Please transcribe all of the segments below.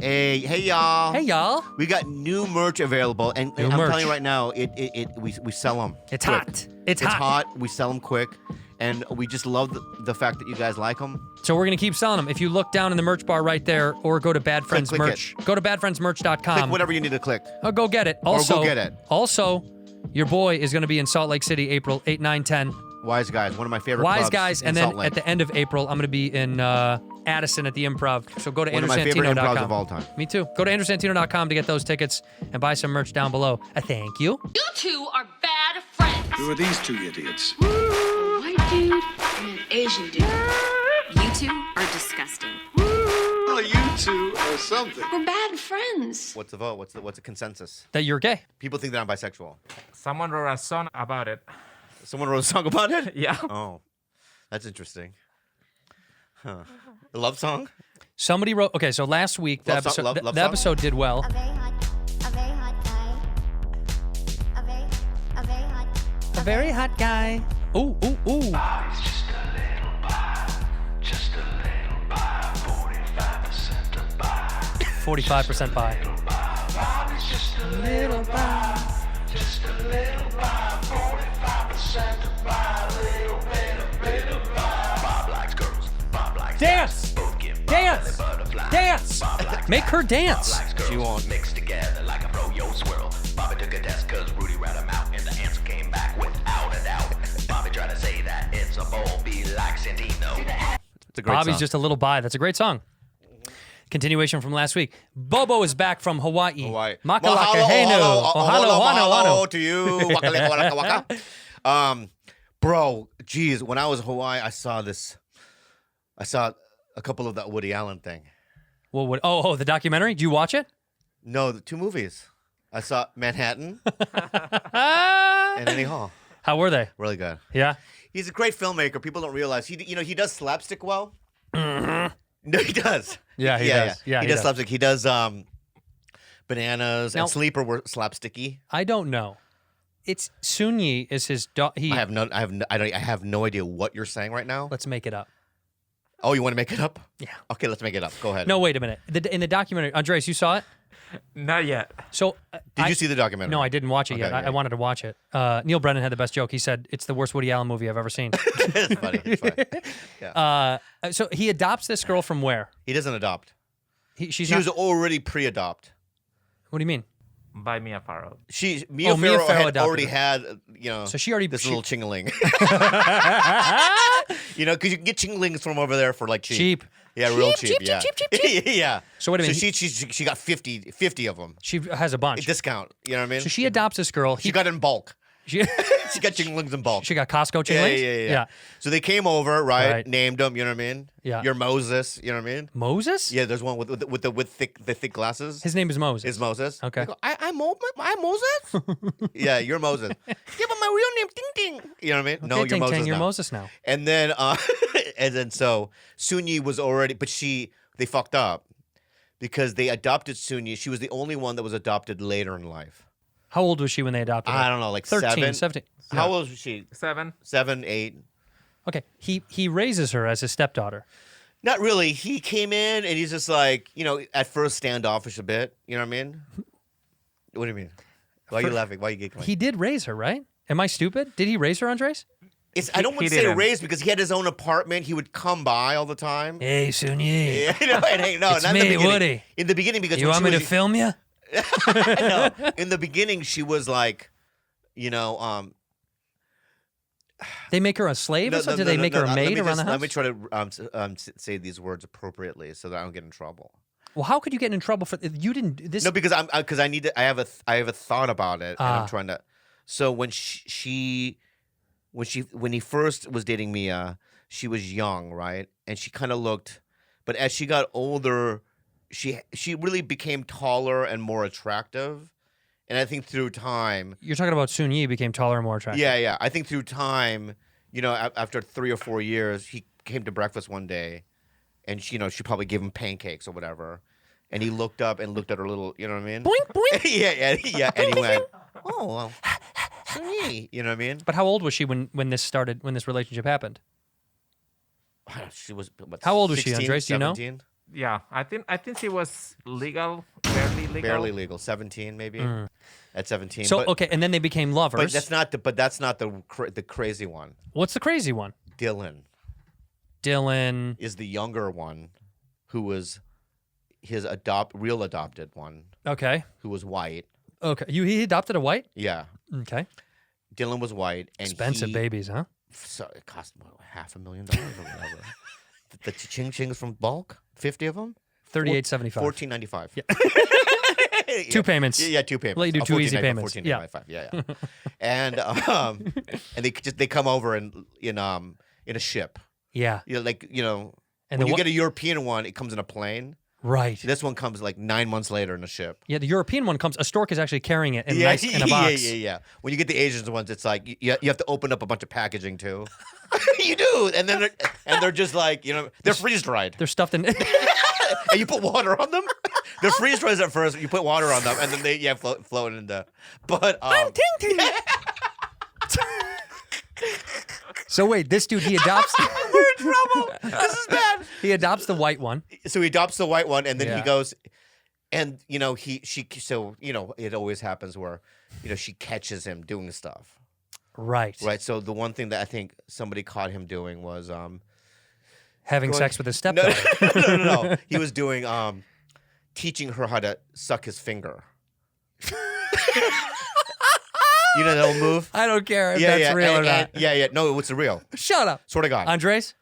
Hey y'all. Hey, y'all. We got new merch available, and I'm telling you right now, we sell them. It's quick. hot. It's hot. We sell them quick, and we just love the fact that you guys like them. So we're going to keep selling them. If you look down in the merch bar right there, or go to Bad Friends click Merch. Go to badfriendsmerch.com. Click whatever you need to click. Or go get it. Also, go get it. Also, your boy is going to be in Salt Lake City April 8, 9, 10. Wise Guys, one of my favorite Wise clubs Guys, in and Salt then Lake. at the end of April, I'm going to be in Addison at the Improv. So go to One of my favorite andrewsantino.com. improvs of all time. Me too. Go to andrewsantino.com to get those tickets and buy some merch down below. Thank you. You two are bad friends. Who are these two idiots? A white dude and an Asian dude. You two are disgusting. Well, you two are something. We're bad friends. What's the vote? What's the consensus? That you're gay. People think that I'm bisexual. Someone wrote a song about it. Someone wrote a song about it? Yeah. Oh, that's interesting. Huh. A love song? Somebody wrote. Okay, so last week the Love song- episode love- the- love the song? episode did well. A very hot guy. A very hot. A very hot guy. Ooh, ooh, ooh. Just a little pie, 45% of buy. 45% buy. Just a little pie, just a little pie, 45% of buy, a little bit of pie. Bob likes girls, Bob likes Dance! both give Bob Dance! belly butterflies. Dance! Bob likes Make her dance. Bob likes girls She won't. mixed together like a fro-yo swirl. Bobby took a test cause Rudy ran him out and the answer came back without a doubt. Bobby tried to say that it's a bowl, be like Santino. It's a great Bobby's song. just a little bi. That's a great song. Continuation from last week. Bobo is back from Hawaii. Hawaii. Makalaka henu. Ohalo, wano, wano. To you. Waka leka, waka, waka. Bro, geez, when I was in Hawaii, I saw a couple of that Woody Allen thing. Well, what, the documentary? Did you watch it? No, the two movies. I saw Manhattan and Annie Hall. How were they? Really good. Yeah. He's a great filmmaker. People don't realize he does slapstick well. No, he does. Yeah, he does. Yeah, he he does does. slapstick. He does Bananas Now- and Sleeper were slapsticky. I don't know. It's Sunyi is his dog. I have no idea what you're saying right now. Let's make it up. Oh, you want to make it up? Yeah. Okay, let's make it up. Go ahead. No, wait a minute. In the documentary, Andrés, you saw it? Not yet. So Did you see the documentary? No, I didn't watch it yet. Okay, I wanted to watch it. Neil Brennan had the best joke. He said, it's the worst Woody Allen movie I've ever seen. It's funny. It's funny. Yeah. So he adopts this girl from where? He doesn't adopt. She's She not, was already pre-adopt. What do you mean? By Mia Farrow. Mia Mia Farrow Farrow had adopted already her. had, So she already- this she- little chingling. Because you can get chinglings from over there for like cheap. Cheap. Yeah, real cheap. cheap, Yeah. cheap, cheap, cheap. Yeah. So wait a minute, So she got 50 of them. She has a bunch. Discount. You know what I mean? So she adopts this girl. She got it in bulk. She, She got chinglings in bulk. she got Costco Yeah, chinglings? yeah. So they came over, right? Right. Named them. You know what I mean? Yeah. You're Moses. You know what I mean? Moses? Yeah. There's one with thick glasses. His name is Moses. Is Moses? Okay. They go, I'm Moses. Yeah, you're Moses. Yeah, but my real name, Ding Ding. You know what I mean? Okay, No, you're Ting Moses Ting, you're now. Moses now. And then, so Sunyi was already, but they fucked up because they adopted Sunyi. She was the only one that was adopted later in life. How old was she when they adopted her? I don't know, like 13, 7. 17. How old was she? 7. 7, 8. Okay, he raises her as his stepdaughter. Not really. He came in and he's just like, at first standoffish a bit. You know what I mean? What do you mean? Why are you laughing? Why are you giggling? He did raise her, right? Am I stupid? Did he raise her, Andres? I don't want he to say didn't. raised because he had his own apartment. He would come by all the time. Hey, Sunyi. Yeah, no, It's not in me, the beginning. Woody. In the beginning, because You when want she me to was, film you? No, in the beginning, she was like, They make her a slave or something? Do they make her a maid around the house? Let me try to say these words appropriately so that I don't get in trouble. Well, how could you get in trouble for you didn't this? No, because I need to. I have a thought about it, and Ah. I'm trying to. So when when he first was dating Mia, she was young, right? And she kind of looked, but as she got older, she really became taller and more attractive. And I think through time, You're talking about Sunyi became taller and more attractive. yeah. I think through time, after 3 or 4 years, he came to breakfast one day, and she probably gave him pancakes or whatever. And he looked up and looked at her little, you know what I mean? Boink boink. yeah. And he went, oh, well, Sunyi. You know what I mean? But how old was she when this started? When this relationship happened? She was, what, How old was she, 16, Andres? Do you know? 17? Yeah, I think she was legal, barely legal. Barely legal, 17 maybe. At 17. So but, okay, and then they became lovers. But that's not the crazy one. What's the crazy one? Dylan Dylan. is the younger one, who was his real adopted one, Okay. who was white. Okay. He adopted a white? Yeah, Okay. Dylan was white and Expensive babies, huh? So it cost $500,000 or whatever. the ching chings from bulk, 50 of them, $38.75. $14.95. Yeah. Two payments. Yeah, 2 payments. Let you do 2 easy payments. $14.95. Yeah. And they come over in a ship. Yeah. And And when you get a European one, it comes in a plane. Right. This one comes like 9 months later in a ship. Yeah, the European one comes. A stork is actually carrying it in a box. Yeah. When you get the Asian ones, it's like you have to open up a bunch of packaging too. You do, and then they're just like they're freeze dried. They're stuffed in. And you put water on them. They're freeze dried at first. You put water on them, and then they float into. But I'm Ting Ting. So wait, this dude he adopts. we're in trouble. This is bad. He adopts the white one. So he adopts the white one, and then Yeah. he goes, and it always happens where she catches him doing stuff. Right. Right. So the one thing that I think somebody caught him doing was Having sex with his no, stepdaughter. no. He was doing teaching her how to suck his finger. You know that old move? I don't care if that's real or not. Yeah. No, it's real. Shut up. Swear to God. Andres?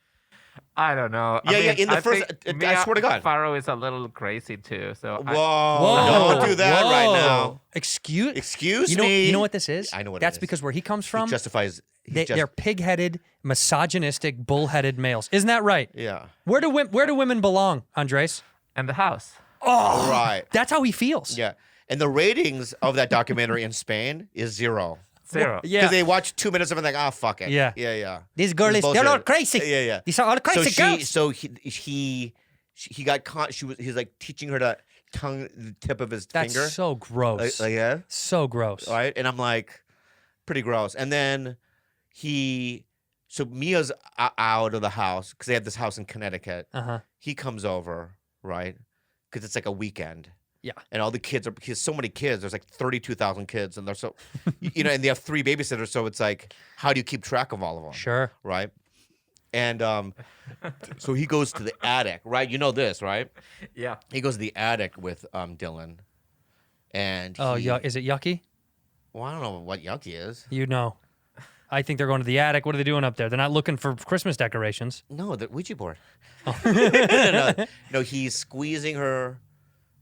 I don't know. Yeah. In the first, think I swear to God. Faro is a little crazy too. So Whoa! Don't do that right now. Excuse me. You know what this is? I know what it That's is. because where he comes from, He justifies. they're pig-headed, misogynistic, bull-headed males. Isn't that right? Yeah. Where do women belong, Andres? and the house. Oh, Right. That's how he feels. Yeah. And the ratings of that documentary in Spain is 0. 0. Yeah. Because they watch 2 minutes of it and like, fuck it. Yeah. Yeah. These girls, It's they're all bullshit. crazy. Yeah. These are all crazy girls. So he got caught. He's like teaching her to tongue the tip of his That's finger. so gross. Yeah. So gross. Right. And I'm like, pretty gross. And then so Mia's out of the house because they have this house in Connecticut. Uh-huh. He comes over, right? Because it's like a weekend. Yeah. And all the kids he has so many kids. There's like 32,000 kids, and they're so, and they have 3 babysitters. So it's like, how do you keep track of all of them? Sure. Right. And so he goes to the attic, right? You know this, right? Yeah. He goes to the attic with Dylan, and Is it yucky? well, I don't know what yucky is. You know. I think they're going to the attic. What are they doing up there? They're not looking for Christmas decorations. No, the Ouija board. No, he's squeezing her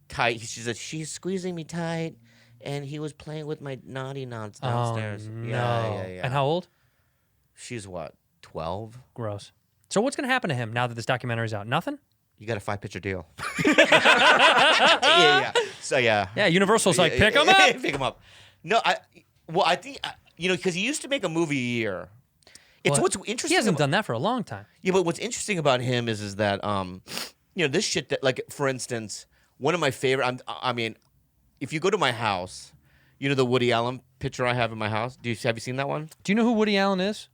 tight. She said she's squeezing me tight, and he was playing with my naughty knots downstairs. Oh, no. Yeah. And how old? She's what, 12? Gross. So what's going to happen to him now that this documentary's out? Nothing? You got a 5-picture deal. yeah. So yeah. Yeah, Universal's like, pick him up. Pick him up. No, I think because he used to make a movie a year. It's Well, what's interesting. He hasn't about, done that for a long time. Yeah, but what's interesting about him is that this shit that, like, for instance, one of my favorite. I mean, if you go to my house, the Woody Allen picture I have in my house. Have you seen that one? Do you know who Woody Allen is?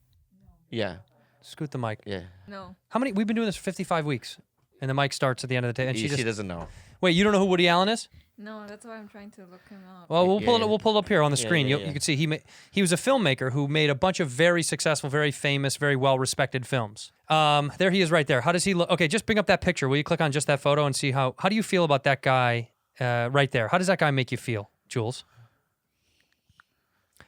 Yeah. Scoot the mic. Yeah. No. How many? We've been doing this for 55 weeks, and the mic starts at the end of the day. And She doesn't know. Wait. You don't know who Woody Allen is? No, that's why I'm trying to look him up. Well, we'll pull Yeah. it. We'll pull it up here on the screen. yeah. You can see he was a filmmaker who made a bunch of very successful, very famous, very well respected films. There he is, right there. How does he look? Okay, just bring up that picture. Will you click on just that photo and see how do you feel about that guy right there? How does that guy make you feel, Jules?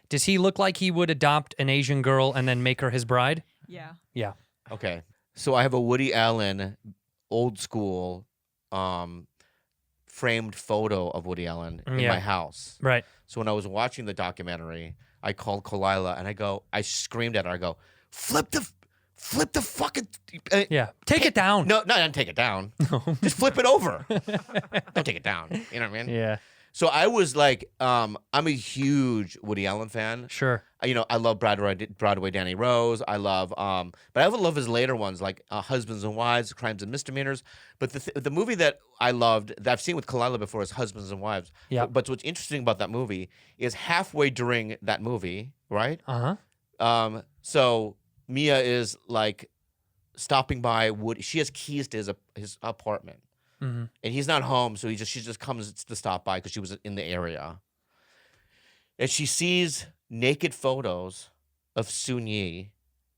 Does he look like he would adopt an Asian girl and then make her his bride? Yeah. Yeah. Okay. So I have a Woody Allen, old school, framed photo of Woody Allen in Yeah. my house. Right. So when I was watching the documentary, I called Kalila and I screamed at her. I go, flip the fucking. Yeah. Take it down. No, don't take it down. Just flip it over. Don't take it down. You know what I mean? Yeah. So I was like, I'm a huge Woody Allen fan. Sure. I love Broadway Danny Rose. I love, but I also love his later ones like Husbands and Wives, Crimes and Misdemeanors. But the movie that I loved that I've seen with Kalila before is Husbands and Wives. Yeah. But what's interesting about that movie is halfway during that movie, right? Uh-huh. So Mia is like stopping by Woody. She has keys to his apartment. Mm-hmm. and he's not home, so she just comes to stop by because she was in the area, and she sees naked photos of Sunyi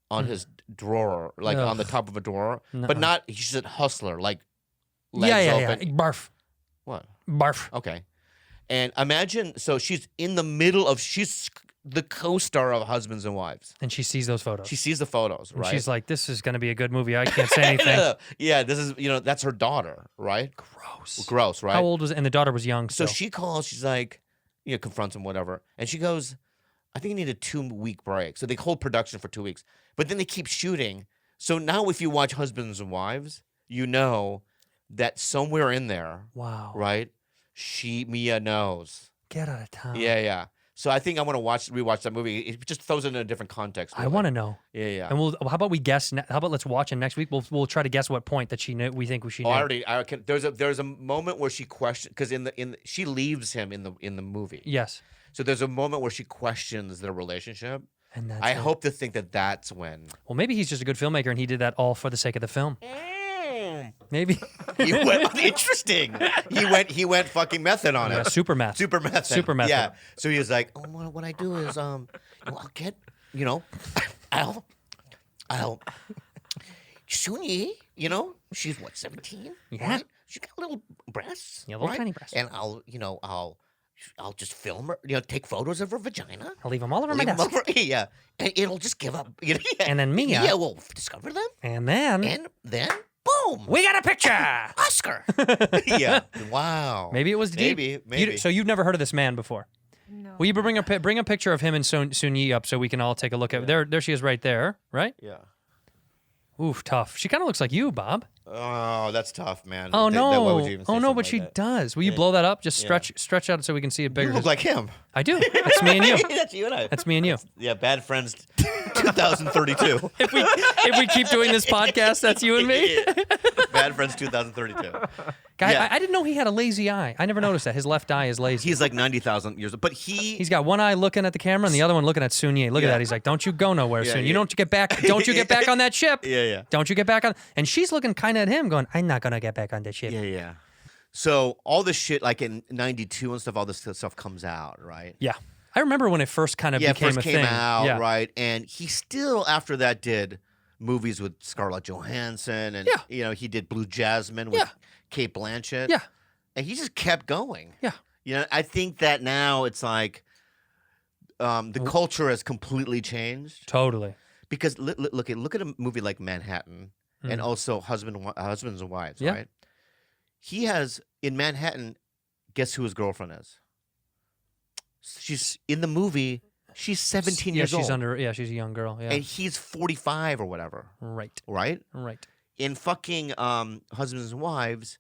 on his drawer, like on the top of a drawer, but not. She's a hustler, like legs open. Barf. What? Barf. Okay. And imagine, so she's in the middle of, she's the co-star of Husbands and Wives. And she sees those photos. She sees the photos, And right? she's like, this is going to be a good movie. I can't say anything. Yeah, this is, that's her daughter, right? Gross, right? How old was, and the daughter was young. So still. she calls, she's like, confronts him, whatever. And she goes, I think I need a 2-week break. So they hold production for 2 weeks. But then they keep shooting. So now if you watch Husbands and Wives, you know that somewhere in there, wow, right? Mia knows. Get out of town. Yeah. So I think I want to rewatch that movie. It just throws it in a different context. I want to know. Yeah. And how about we guess? How about let's watch, and next week we'll try to guess what point that she knew. We think she knew. I can. There's a moment where she questions, because she leaves him in the movie. Yes. So there's a moment where she questions their relationship. And I hope to think that that's when. Well, maybe he's just a good filmmaker and he did that all for the sake of the film. Maybe. He went interesting. He went fucking method on it. Super meth. Super method. Super method. Yeah. So he was like, oh, what I do is I'll get, I'll Sunyi, she's what, 17? Yeah. Right? She's got little breasts. Yeah, little right? tiny breasts. And I'll just film her, take photos of her vagina. I'll leave them all over my Leave 'em desk. over, yeah. And it'll just give up. And then Mia. Mia will discover them. And then Boom. we got a picture. Oscar. Yeah. Wow. Maybe it was deep. Maybe. So you've never heard of this man before? No. Will you bring a picture of him and Sunyi up so we can all take a look at? There she is, right there. Right? Yeah. Oof, tough. She kind of looks like you, Bob. Oh, that's tough, man. Oh no! Why would you even say Oh no! something But like she that? does. Will you blow that up? Just stretch out so we can see it bigger. You look like him. I do. That's me and you. That's you and I. That's me and you. Yeah, Bad Friends 2032. If we keep doing this podcast, that's you and me. Bad Friends 2032. Guy, Yeah. I didn't know he had a lazy eye. I never noticed that. His left eye is lazy. He's like 90,000 years old. But He's got one eye looking at the camera and the other one looking at Sunyi. Look at Yeah. that. He's like, "Don't you go nowhere, Yeah, Sunyi. yeah. Don't you get back? Don't you get back on that ship? Yeah. Don't you get back on?" And she's looking kind of at him, going, "I'm not gonna get back on the ship." Yeah. So all this shit, like in 92 and stuff, all this stuff comes out, right? Yeah. I remember when it first kind of Yeah, became first a came thing. out, Yeah. right? And he still, after that, did movies with Scarlett Johansson, and he did Blue Jasmine with Kate Blanchett. Yeah. And he just kept going. Yeah. I think that now it's like the culture has completely changed. Totally. Because look at a movie like Manhattan and also Husbands and Wives, Yeah. right? He has, in Manhattan, guess who his girlfriend is? She's in the movie. She's 17 years old. She's a young girl. Yeah. And he's 45 or whatever. Right. Right? Right. In fucking Husbands and Wives,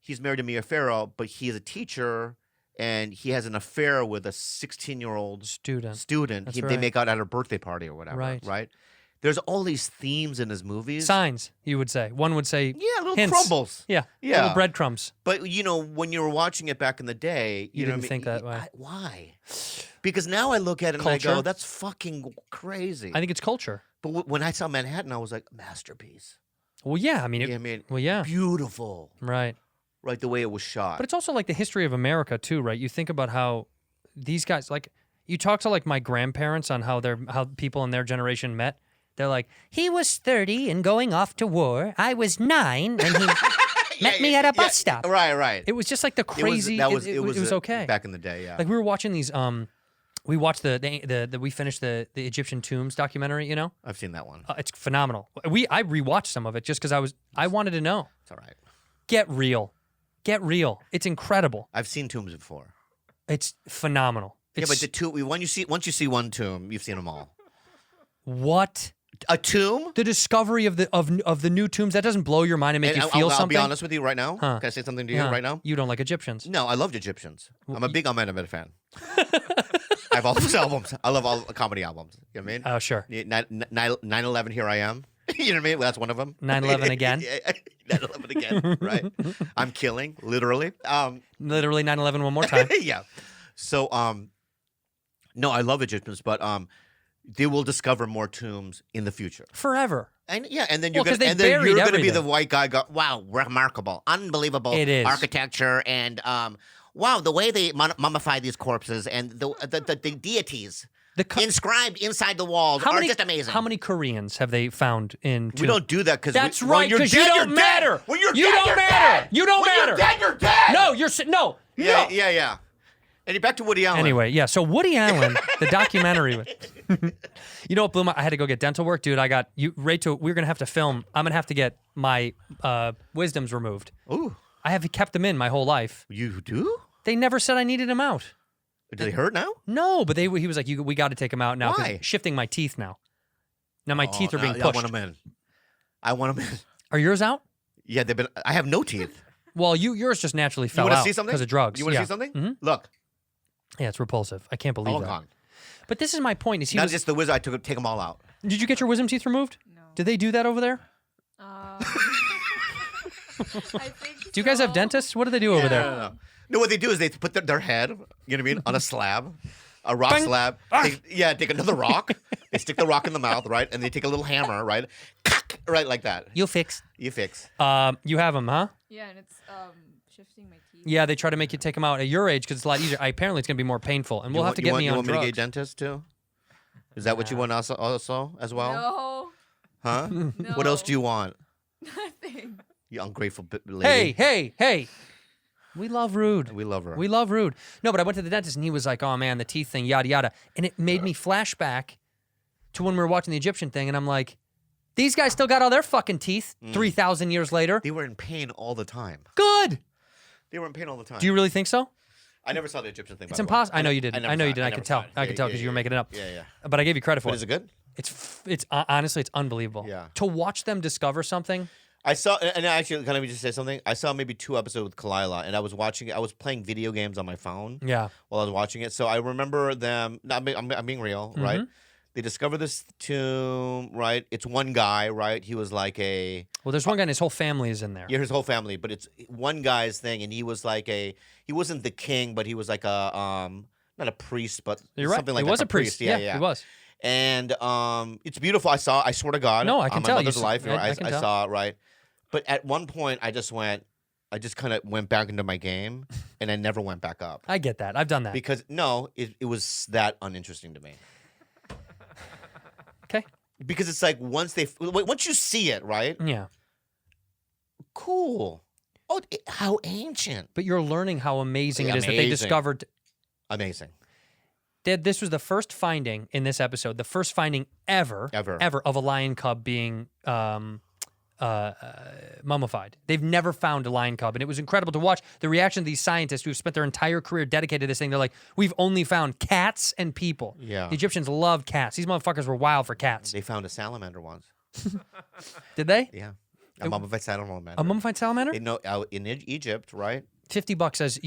he's married to Mia Farrow, but he is a teacher and he has an affair with a 16-year-old Student. That's They right. make out at her birthday party or whatever. Right. There's all these themes in his movies. Signs, you would say. One would say, Yeah, little hints. crumbles. Yeah. Yeah. Little breadcrumbs. But when you were watching it back in the day, You know didn't what I think mean? that way. Why? Because now I look at it and I Culture. go, "That's fucking crazy." I think it's culture. But when I saw Manhattan, I was like, masterpiece. Well, yeah. I mean, well, yeah. Beautiful. Right. Right, the way it was shot. But it's also like the history of America too, right? You think about how these guys, like, you talk to like my grandparents on how people in their generation met. They're like, he was 30 and going off to war. I was 9 and he met me at a bus stop. Right. It was just like the crazy. It was okay back in the day. Yeah. Like we were watching these. We watched we finished the Egyptian tombs documentary. You know, I've seen that one. it's phenomenal. I rewatched some of it just because I wanted to know. It's all right. Get real. It's incredible. I've seen tombs before. It's phenomenal. Yeah, but once you see one tomb, you've seen them all. What? A tomb? The discovery of the new tombs, that doesn't blow your mind and make you feel I'll something? be honest with you right now. Huh. Can I say something to you Yeah. right now? You don't like Egyptians. No, I loved Egyptians. I'm a big Ahmed fan. I have all those albums. I love all the comedy albums. You know what I mean? Oh, sure. 9/11, Here I Am. You know what I mean? Well, that's one of them. 9/11 again? 9/11 again, right? I'm killing, literally. Literally 9/11 one more time. Yeah. So, no, I love Egyptians, but they will discover more tombs in the future. Forever. And yeah, and then Well, you're 'cause gonna, they and then buried you're gonna be everything. the white guy. Wow, remarkable, unbelievable It is. architecture, and wow, the way they mummify these corpses and the deities inscribed inside the walls are just amazing. How many Koreans have they found in? We don't do that because That's right, because you don't matter. When you're You dead, don't you're matter. dead. You don't when matter. You're dead. You're dead. No, no. Yeah, no. yeah. And back to Woody Allen. Anyway, yeah. So Woody Allen, the documentary. You know what blew my? I had to go get dental work, dude. I got you. We're gonna have to film. I'm gonna have to get my wisdoms removed. Ooh, I have kept them in my whole life. you do? They never said I needed them out. Do they hurt now? No, but he was like, we got to take them out now. 'Cause Why? Shifting my teeth now. Now my teeth are being I pushed. want them in. I want them in. Are yours out? Yeah, they've been. I have no teeth. Well, yours just naturally You fell want to out see something? because of drugs. You want to Yeah. see something? Mhm. Look, Yeah, it's repulsive. I can't believe all that. gone. But this is my point. Is he Not was, just the wizard. I take them all out. Did you get your wisdom teeth removed? No. Did they do that over there? I think Do you guys have so. dentists? What do they do over there? No, what they do is they put their head, you know what I mean, on a slab, a rock Bang. slab. Take another rock. They stick the rock in the mouth, right? And they take a little hammer, right? Right, like that. You fix. You fix. You have them, huh? Yeah, and it's shifting my teeth. Yeah, they try to make you take them out at your age because it's a lot easier. Apparently, it's going to be more painful, and we'll have to get me on You want me to drugs. get dentist too? Is that what you want also as well? No, Huh? no. What else do you want? Nothing. You ungrateful lady. Hey! We love Rude. We love her. We love Rude. No, but I went to the dentist and he was like, "Oh man, the teeth thing, yada yada," and it made me flashback to when we were watching the Egyptian thing, and I'm like, "These guys still got all their fucking teeth 3,000 years later. They were in pain all the time. Good. They were in pain all the time. Do you really think so? I never saw the Egyptian thing. It's impossible. I know you didn't. never I know saw you it. didn't. I never could saw tell. it. I could tell because you were making it up. Yeah. But I gave you credit for But it. is it good? It's honestly, it's unbelievable. Yeah. To watch them discover something. I saw, and actually, can I just say something? I saw maybe 2 episodes with Kalila, and I was watching. I was playing video games on my phone. Yeah. While I was watching it, so I remember them. I'm being real, right? They discover this tomb, right? It's one guy, right? He was like a. Well, there's one guy and his whole family is in there. Yeah, his whole family, but it's one guy's thing, and he was like he wasn't the king, but he was like a not a priest, but You're right. something like he that. was a priest. Yeah, he was. And it's beautiful. I swear to God. No, I can on my tell. mother's You life, s- I I can tell. saw it, right? But at one point, I just kind of went back into my game, and I never went back up. I get that. I've done that. Because, no, it was that uninteresting to me. Okay. Because it's like once you see it, right? Yeah. Cool. Oh, how ancient. But you're learning how amazing it is that they Amazing. discovered. Amazing. This was the first finding in this episode, the first finding ever of a lion cub being mummified. They've never found a lion cub, and it was incredible to watch the reaction of these scientists who've spent their entire career dedicated to this thing. They're like, we've only found cats and people. Yeah. The Egyptians loved cats. These motherfuckers were wild for cats. They found a salamander once. Did they? Yeah. A mummified salamander. A mummified salamander? They know out in Egypt, right? $50 says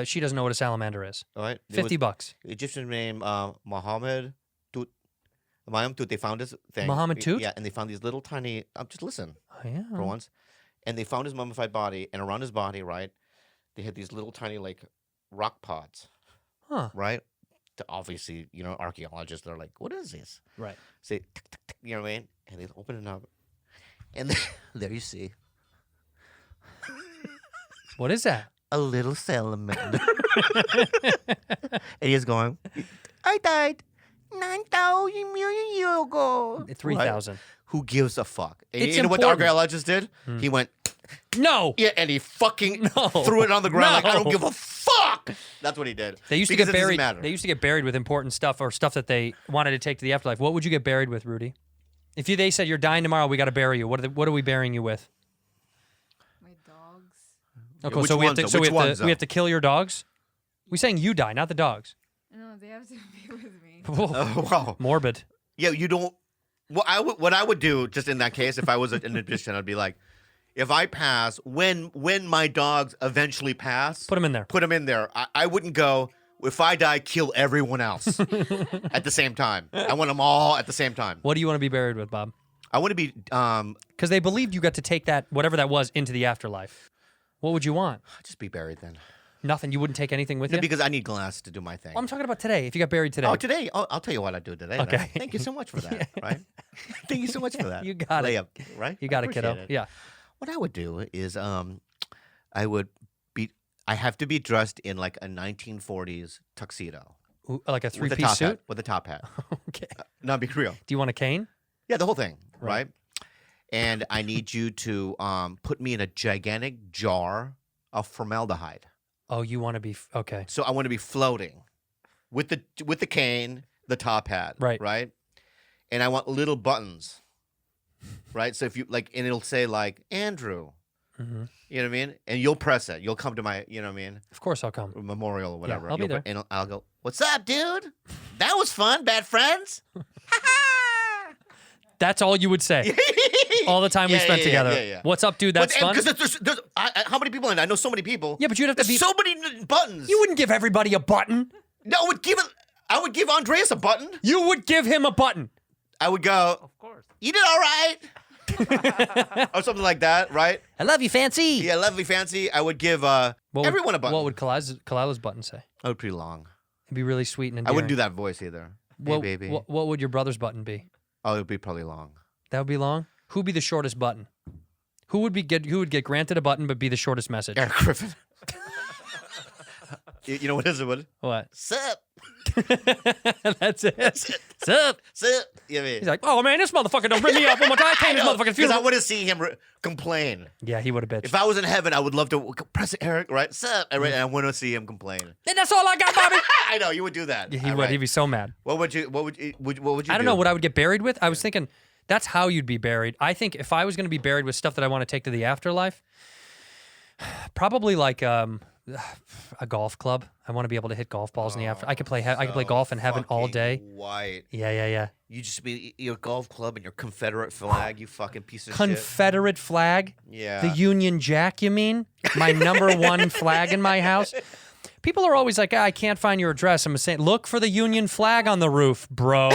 she doesn't know what a salamander is. All right. $50. Egyptian name Mohammed Tut. Mayam Tut. They found this thing. Mohammed Tut? Yeah, and they found these little tiny. Just listen Oh, yeah. for once, and they found his mummified body, and around his body, right, they had these little tiny like rock pods, Huh. right? Obviously, archaeologists are like, what is this? Right. Say, tick, tick, tick, you know what I mean? And they open it up, and there you see What is that? a little salamander. And he's going, I died 9,000 million years ago. 3,000. Right? Who gives a fuck? And It's you know what the important. archaeologist did? He went, No. yeah, and he fucking No. threw it on the ground like, I don't No. give a fuck. That's what he did. They used Because to it get doesn't buried. matter. They used to get buried with important stuff or stuff that they wanted to take to the afterlife. What would you get buried with, Rudy? If they said you're dying tomorrow, we got to bury you. What are we burying you with? My dogs. Okay, which so we have ones, to though? so Which we have ones, to we have to kill your dogs. We saying you die, not the dogs. No, they have to be with me. Oh, wow. Morbid. Yeah, you don't. What I would do just in that case, if I was an Egyptian, I'd be like, if I pass, when my dogs eventually pass, Put them in there. Put them in there. I wouldn't go. If I die, kill everyone else at the same time. I want them all at the same time. What do you want to be buried with, Bob? I want to be. Because they believed you got to take that whatever that was into the afterlife. What would you want? Just be buried then. Nothing. You wouldn't take anything with No, you? because I need glass to do my thing. Well, I'm talking about today. If you got buried today. Oh, today? Oh, I'll tell you what I do today. Okay. Right? Thank you so much for that, right? Thank you so much for that. You got it. Layup, right? You got I it, kiddo. appreciate it. Yeah. What I would do is I have to be dressed in like a 1940s tuxedo. Ooh, like a With a three-piece top suit? hat. With a top hat. Okay. No, be real. Do you want a cane? Yeah, the whole thing, Right. right? And I need you to put me in a gigantic jar of formaldehyde. Oh, you want to be okay. So I want to be floating with the cane, the top hat, Right. right? And I want little buttons, right? So if you like, and it'll say like Andrew, Mhm. you know what I mean? And you'll press it. You'll come to my, you know what I mean, Of course I'll come. memorial or whatever. I'll be You'll- there. And I'll go, "What's up, dude? That was fun. Bad friends." That's all you would say. All the time we spent together. Yeah. What's up, dude? That's fun. Because how many people? I know so many people. Yeah, but you'd have to There's be. so many buttons. You wouldn't give everybody a button. No, I would give Andrés a button. You would give him a button. I would go, Of course. "You did all right," or something like that, right? I love you, fancy. Yeah, lovely, fancy. I would give everyone a button. What would Kalila's button say? Oh, pretty long. It'd be really sweet and I endearing. wouldn't do that voice either. What, Hey, baby. What would your brother's button be? Oh, it would be probably long. That would be long. Who'd be the shortest button? Who would get granted a button but be the shortest message? Eric Griffin. You know what is it? What? What? Sup? That's it. Sup? Sup? You know what I mean? He's like, oh man, this motherfucker don't bring me up one more time. I came to his motherfucking Because I funeral. want to see him complain. Yeah, he would have bitched. If I was in heaven, I would love to press Eric, right? Sup? And I want to see him complain. And that's all I got, Bobby. I know you would do that. Yeah, he All would. right. He'd be so mad. What would you? What would you? What would you? I don't know what I would get buried with. I was thinking that's how you'd be buried. I think if I was going to be buried with stuff that I want to take to the afterlife, probably like a golf club. I want to be able to hit golf balls in the after. I could play golf in heaven all day. White. Yeah. You just be your golf club and your Confederate flag. You fucking piece of shit. Confederate flag. Yeah. The Union Jack, you mean? My number one flag in my house. People are always like, I can't find your address. I'm saying, look for the Union flag on the roof, bro.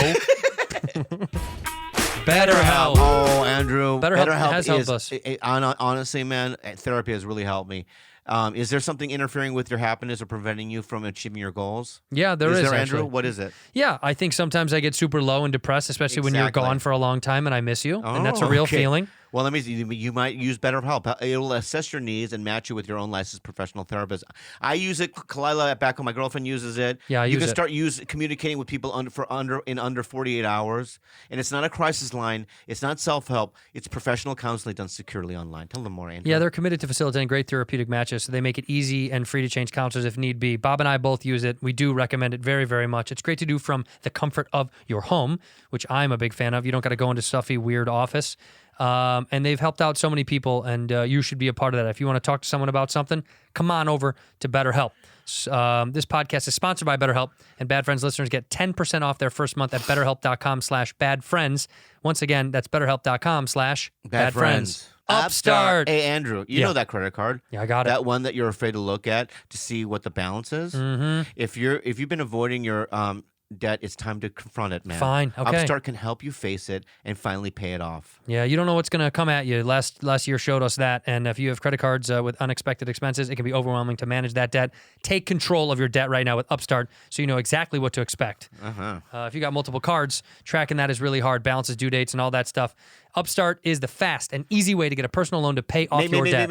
BetterHelp. Oh, Andrew. BetterHelp BetterHelp has helped us. Honestly, man, therapy has really helped me. Is there something interfering with your happiness or preventing you from achieving your goals? Yeah, there is Is there, actually. Andrew? What is it? Yeah, I think sometimes I get super low and depressed, especially when you're Exactly. gone for a long time and I miss you. And that's a real okay. feeling. Well, let me see. You might use BetterHelp. It'll assess your needs and match you with your own licensed professional therapist. I use it. Kalila back home, my girlfriend uses it. Yeah, I you use can it. start communicating with people in under 48 hours. And it's not a crisis line. It's not self-help. It's professional counseling done securely online. Tell them more, Andrew. Yeah, they're committed to facilitating great therapeutic matches, so they make it easy and free to change counselors if need be. Bob and I both use it. We do recommend it very, very much. It's great to do from the comfort of your home, which I'm a big fan of. You don't got to go into stuffy, weird office. And they've helped out so many people, and you should be a part of that. If you want to talk to someone about something, come on over to BetterHelp. This podcast is sponsored by BetterHelp, and Bad Friends listeners get 10% off their first month at BetterHelp.com/badfriends. Once again, that's BetterHelp.com/badfriends. Upstart. Hey, Andrew, you Yeah. know that credit card? Yeah, I got it. That one that you're afraid to look at to see what the balance is? Mm-hmm. If you've been avoiding your debt, it's time to confront it, man. Fine, okay. Upstart can help you face it and finally pay it off. Yeah, you don't know what's going to come at you. Last year showed us that. And if you have credit cards with unexpected expenses, it can be overwhelming to manage that debt. Take control of your debt right now with Upstart so you know exactly what to expect. If you got multiple cards, tracking that is really hard. Balances, due dates, and all that stuff. Upstart is the fast and easy way to get a personal loan to pay off your debt.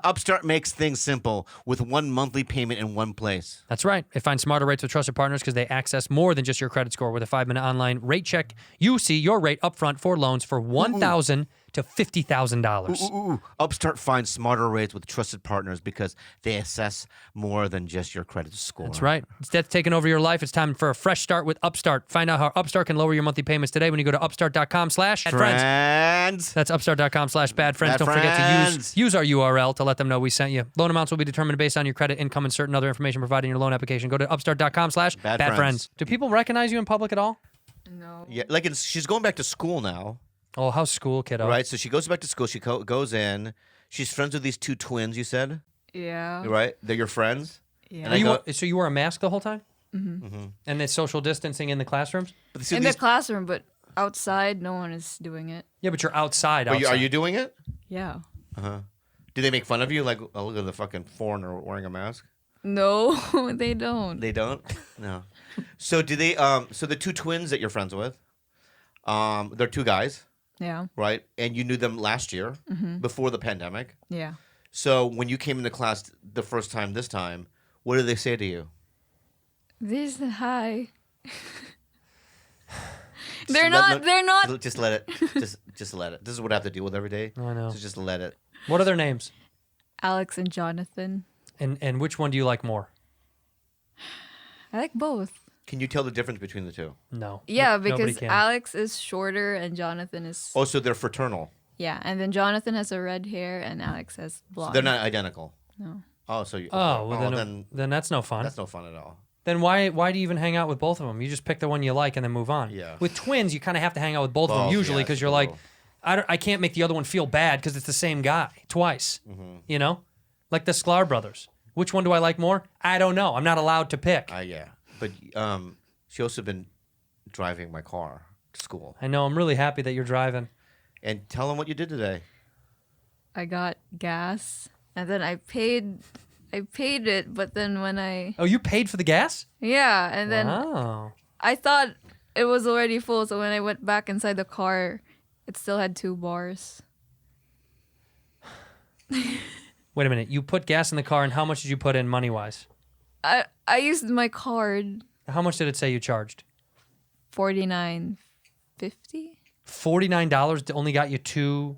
Upstart makes things simple with one monthly payment in one place. That's right. They find smarter rates with trusted partners because they access more than just your credit score. With a 5-minute online rate check, you see your rate upfront for loans for $1,000 to $50,000. Upstart finds smarter rates with trusted partners because they assess more than just your credit score. That's right. Instead of taking over your life, it's time for a fresh start with Upstart. Find out how Upstart can lower your monthly payments today when you go to upstart.com/badfriends. That's upstart.com/badfriends. Don't forget to use our URL to let them know we sent you. Loan amounts will be determined based on your credit, income, and certain other information provided in your loan application. Go to upstart.com/badfriends. Do people recognize you in public at all? No. Yeah, she's going back to school now. Oh, how's school, kiddo? Right, so she goes back to school. She goes in. She's friends with these two twins, you said? Yeah. Right? They're your friends? Yeah. And So you wore a mask the whole time? Mm-hmm. And there's social distancing in the classrooms? But see, In these- the classroom, but outside, no one is doing it. Yeah, but you're outside. But are you doing it? Yeah. Do they make fun of you? Like, oh, look at the fucking foreigner wearing a mask? No, they don't. They don't? No. So do they so the two twins that you're friends with, they're two guys, Yeah. right? And you knew them last year before the pandemic. Yeah. So when you came into class the first time this time, what did they say to you? They said hi. Let- They're not. Just let it. Just let it. This is what I have to deal with every day. I know. So just let it. What are their names? Alex and Jonathan. And which one do you like more? I like both. Can you tell the difference between the two? No. Yeah, Nobody because can. Alex is shorter and Jonathan is. Oh, so they're fraternal. Yeah, and then Jonathan has a red hair and Alex has So blonde. they're not identical. No. Oh, so you. Oh, well, then then that's no fun. that's no fun at all. Then why do you even hang out with both of them? You just pick the one you like and then move on. Yeah. With twins, you kind of have to hang out with both of them Both, usually yeah, because it's you're like, true. I can't make the other one feel bad because it's the same guy twice. Mm-hmm. You know, like the Sklar brothers. Which one do I like more? I don't know. I'm not allowed to pick. Yeah, but she also been driving my car to school. I know. I'm really happy that you're driving. And tell them what you did today. I got gas, and then I paid it, but then when Oh, you paid for the gas? yeah, and then Wow. I thought it was already full, so when I went back inside the car, it still had 2 bars. Wait a minute. You put gas in the car, and how much did you put in money wise? I used my card, How much did it say you charged? $49.50. $49 only got you 2.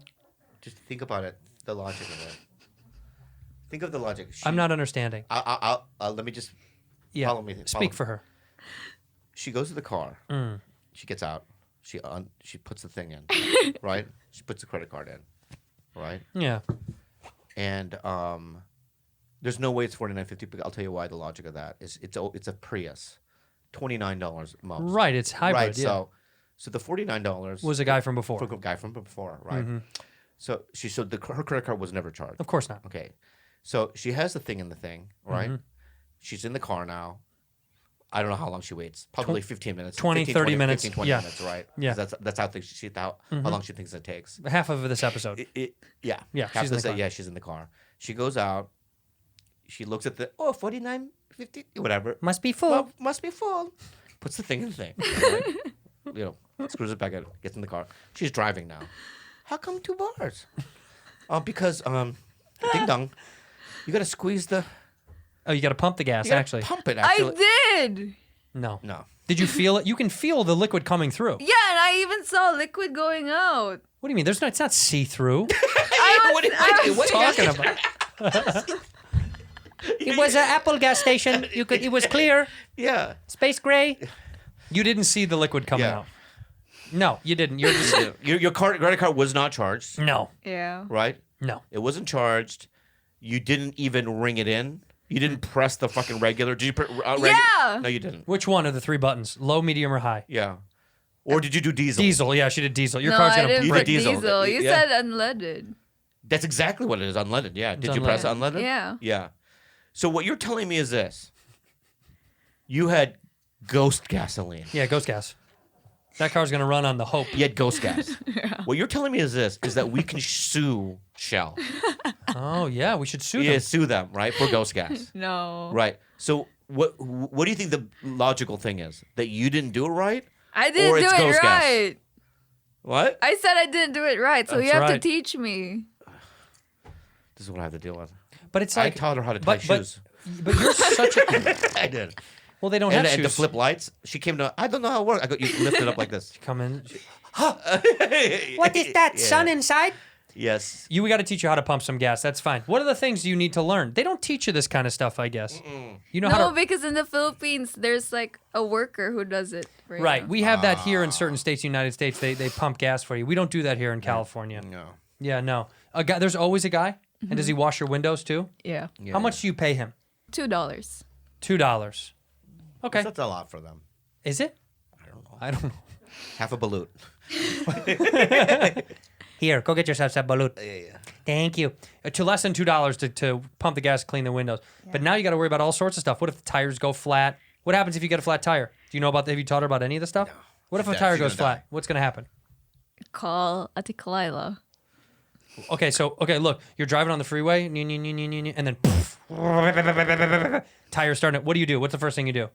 Just think about it. The logic of it. Think of the logic. I'm not understanding. I'll let me just Yeah. follow me. Speak for her. She goes to the car. Mm. She gets out. She puts the thing in, right? She puts the credit card in, right? Yeah. And there's no way it's $49.50. But I'll tell you why. The logic of that is it's a Prius, $29 most. Right. It's hybrid. Right. Yeah. So the $49 Was a guy from before. for a guy from before, right? Mm-hmm. So her credit card was never charged. Of course not. Okay. So she has the thing in the thing, right? Mm-hmm. She's in the car now. I don't know how long she waits. Probably 15 minutes. 20, 15, 30 minutes. 15, 20 Yeah. minutes, right? Yeah. 'Cause that's how how long she thinks it takes. Half of this episode. Yeah. Yeah, Half she's in the the- car. Yeah, she's in the car. She goes out. She looks at the, $49.50, whatever. Must be full. Well, must be full. Puts the thing in the thing. Right? Screws it back in, gets in the car. She's driving now. How come 2 bars? Because, ding dong, you got to squeeze the, Oh, you got to pump the gas, you gotta actually. pump it, actually. I did. No. No. Did you feel it? You can feel the liquid coming through. Yeah, and I even saw liquid going out. What do you mean? It's not see-through. What are you talking about? It was an Apple gas station. It was clear. Yeah. Space gray. You didn't see the liquid coming Yeah. out. No, you didn't. You're just Your credit card was not charged, no, Yeah. right? no. It wasn't charged. You didn't even ring it in. You didn't press the fucking regular. Did you press Yeah. No, you didn't. Which one of the 3 buttons? Low, medium, or high? Yeah. Or did you do diesel? Diesel. Yeah, she did diesel. Your No, car's I gonna didn't You break. did put diesel. diesel. You Yeah. said unleaded. That's exactly what it is. Unleaded. Yeah. Did you press unleaded? Yeah. Yeah. So what you're telling me is this: you had ghost gasoline. Yeah, ghost gas. That car's gonna run on the hope. You had ghost gas. What you're telling me is this: is that we can sue Shell. Oh yeah, we should sue Yeah, them. sue them, right, for ghost gas. No. Right. So what do you think the logical thing is? That you didn't do it right? I didn't Or do it's it ghost gas. right. What? I said I didn't do it right, so That's you have to right. teach me. This is what I have to deal with. But it's I like, taught her how to tie shoes. but you're such a. I did. Well, they don't And, have and to shoes. flip lights, she came to. I don't know how it works. I go. You lift it up like this. Come in. What Is that sun inside? Yes. We got to teach you how to pump some gas. That's fine. What are the things you need to learn? They don't teach you this kind of stuff, I guess. You know No, how to. because in the Philippines, there's like a worker who does it. For you. Right. We have that here in certain states, United States. They pump gas for you. We don't do that here in California. No. Yeah, no. A guy. There's always a guy. And does he wash your windows too? Yeah. Yeah, How much do you pay him? $2. $2. Okay. That's a lot for them. Is it? I don't know. Half a balut. Here, go get yourself some balut. Yeah. Thank you. To less than $2 to pump the gas, clean the windows. But now you got to worry about all sorts of stuff. What if the tires go flat? What happens if you get a flat tire? Do you know about? Have you taught her about any of this stuff? What if a She's tire gonna goes flat? die. What's going to happen? Call Ate Kalila. Okay, look, you're driving on the freeway, and then tire starting. What do? What's the first thing you do?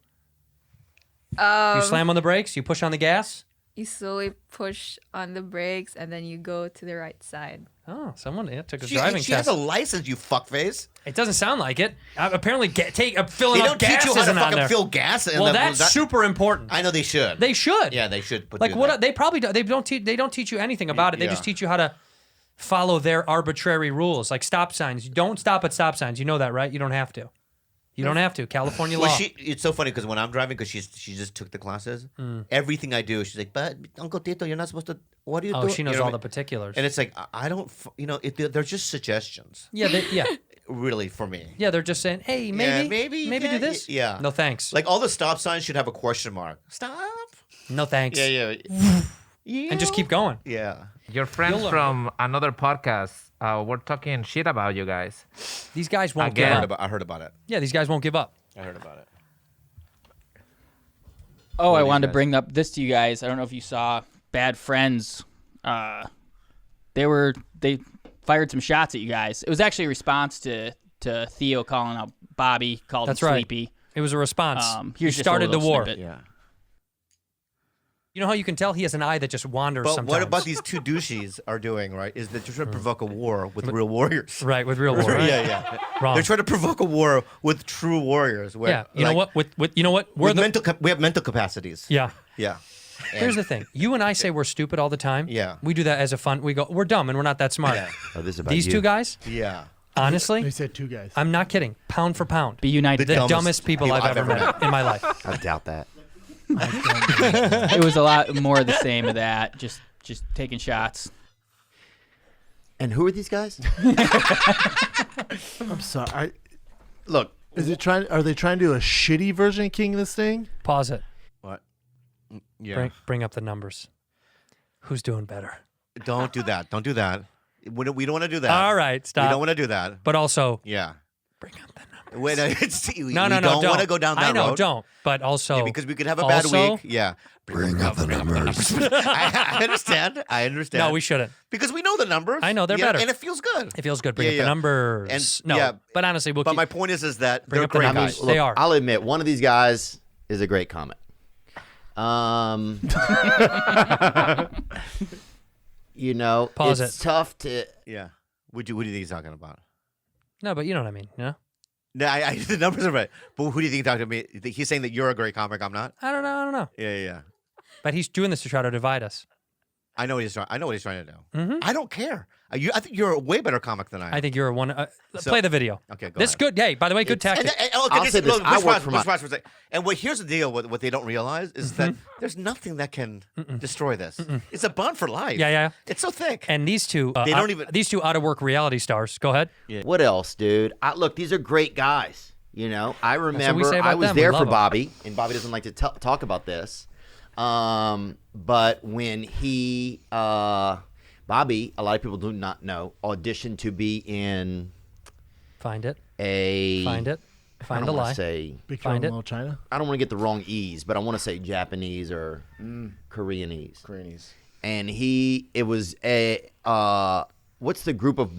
You slam on the brakes. You push on the gas. You slowly push on the brakes, and then you go to the right side. Oh, someone took a driving She test. has a license, you fuckface. It doesn't sound like it. Apparently, filling They up don't gas teach you how to isn't on fucking there. fill gas. Well, that's super important. I know they should. They should. Yeah, they should. Like do what? that. They probably do, they don't teach you anything about it. They just Yeah. teach you how to follow their arbitrary rules, like stop signs. You don't stop at stop signs. You know that, right? You don't have to. You don't have to. California law. Well, it's so funny because when I'm driving, because she just took the classes, everything I do, she's like, "But Uncle Tito, you're not supposed to. What do you do?" Oh, she knows You know all what the particulars. And it's like I don't. They're just suggestions. Yeah, yeah, Really, for me. yeah. They're just saying, hey, maybe yeah, do this. Yeah. No thanks. Like all the stop signs should have a question mark. Stop. No thanks. Yeah. And just keep going. Yeah. Your friends learn. from another podcast were talking shit about you guys. These guys won't Again. give up. I heard about it. Yeah, these guys won't give up. I heard about it. Oh, I do you wanted to guys- bring up this to you guys. I don't know if you saw Bad Friends. They fired some shots at you guys. It was actually a response to Theo calling out Bobby, called That's him right. sleepy. It was a response. Here's He just a started the little war. snippet. Yeah. You know how you can tell he has an eye that just wanders But sometimes. what about these two douches are doing, right? Is that they're trying to provoke a war with real warriors. Right, with real war. Right? Yeah. Wrong. They're trying to provoke a war with true warriors. Where, Yeah, you know what? You know what? We have mental capacities. Yeah. Yeah. Here's the thing. You and I say we're stupid all the time. Yeah. We do that as a fun. We go, we're dumb and we're not that smart. Yeah. Oh, this is about These you. two guys, Yeah. honestly, They said two guys. I'm not kidding. Pound for pound, Be united. the dumbest people I've ever met in my life. I doubt that. It was a lot more of the same of that. Just taking shots. And who are these guys? I'm sorry. Look. Are they trying to do a shitty version of King of this thing? Pause it. What? Yeah. Bring up the numbers. Who's doing better? Don't do that. Don't do that. We don't want to do that. All right, stop. We don't want to do that. But also, Yeah. bring up the numbers. Wait, No, we don't want to go down that I know, road. don't. But also, Yeah, because we could have a bad also- week. Yeah. Bring up the numbers. I understand. No, we shouldn't. Because we know the numbers. I know, they're Yeah, better. And it feels good. It feels good. Bring Yeah, up yeah. the numbers. And- no, yeah. but honestly, we'll But keep. my point is that Bring they're up the great numbers. guys. Look, They are. I'll admit, one of these guys is a great comic. You know, Pause it's it. tough to. Yeah. What do you think he's talking about? No, but you know what I mean. You know? No, the numbers are right. But who do you think talking to me? He's saying that you're a great comic. I'm not. I don't know. Yeah. But he's doing this to try to divide us. I know what he's trying. I know what he's trying to do. Mhm. I don't care. I think you're a way better comic than I am. I think you're a one. So- Play the video. Okay, go This ahead. good. Hey, by the way, good tactic. I'll say this, I work for my- for a second. And here's the deal. What they don't realize is that there's nothing that can destroy this. It's a bond for life. Yeah. It's so thick. And these two, They don't even- these two out of work reality stars. Go ahead. What else, dude? Look, these are great guys. You know, I remember say about I was them. We there love for 'em. Bobby, and Bobby doesn't like to talk about this. But when he, Bobby, a lot of people do not know, auditioned to be in Find it. a. Find it. I Find don't a want lie. to say. Big Find Trouble in it. Little China. I don't want to get the wrong E's, but I want to say Japanese or Koreanese. Grannies. And it was a what's the group of,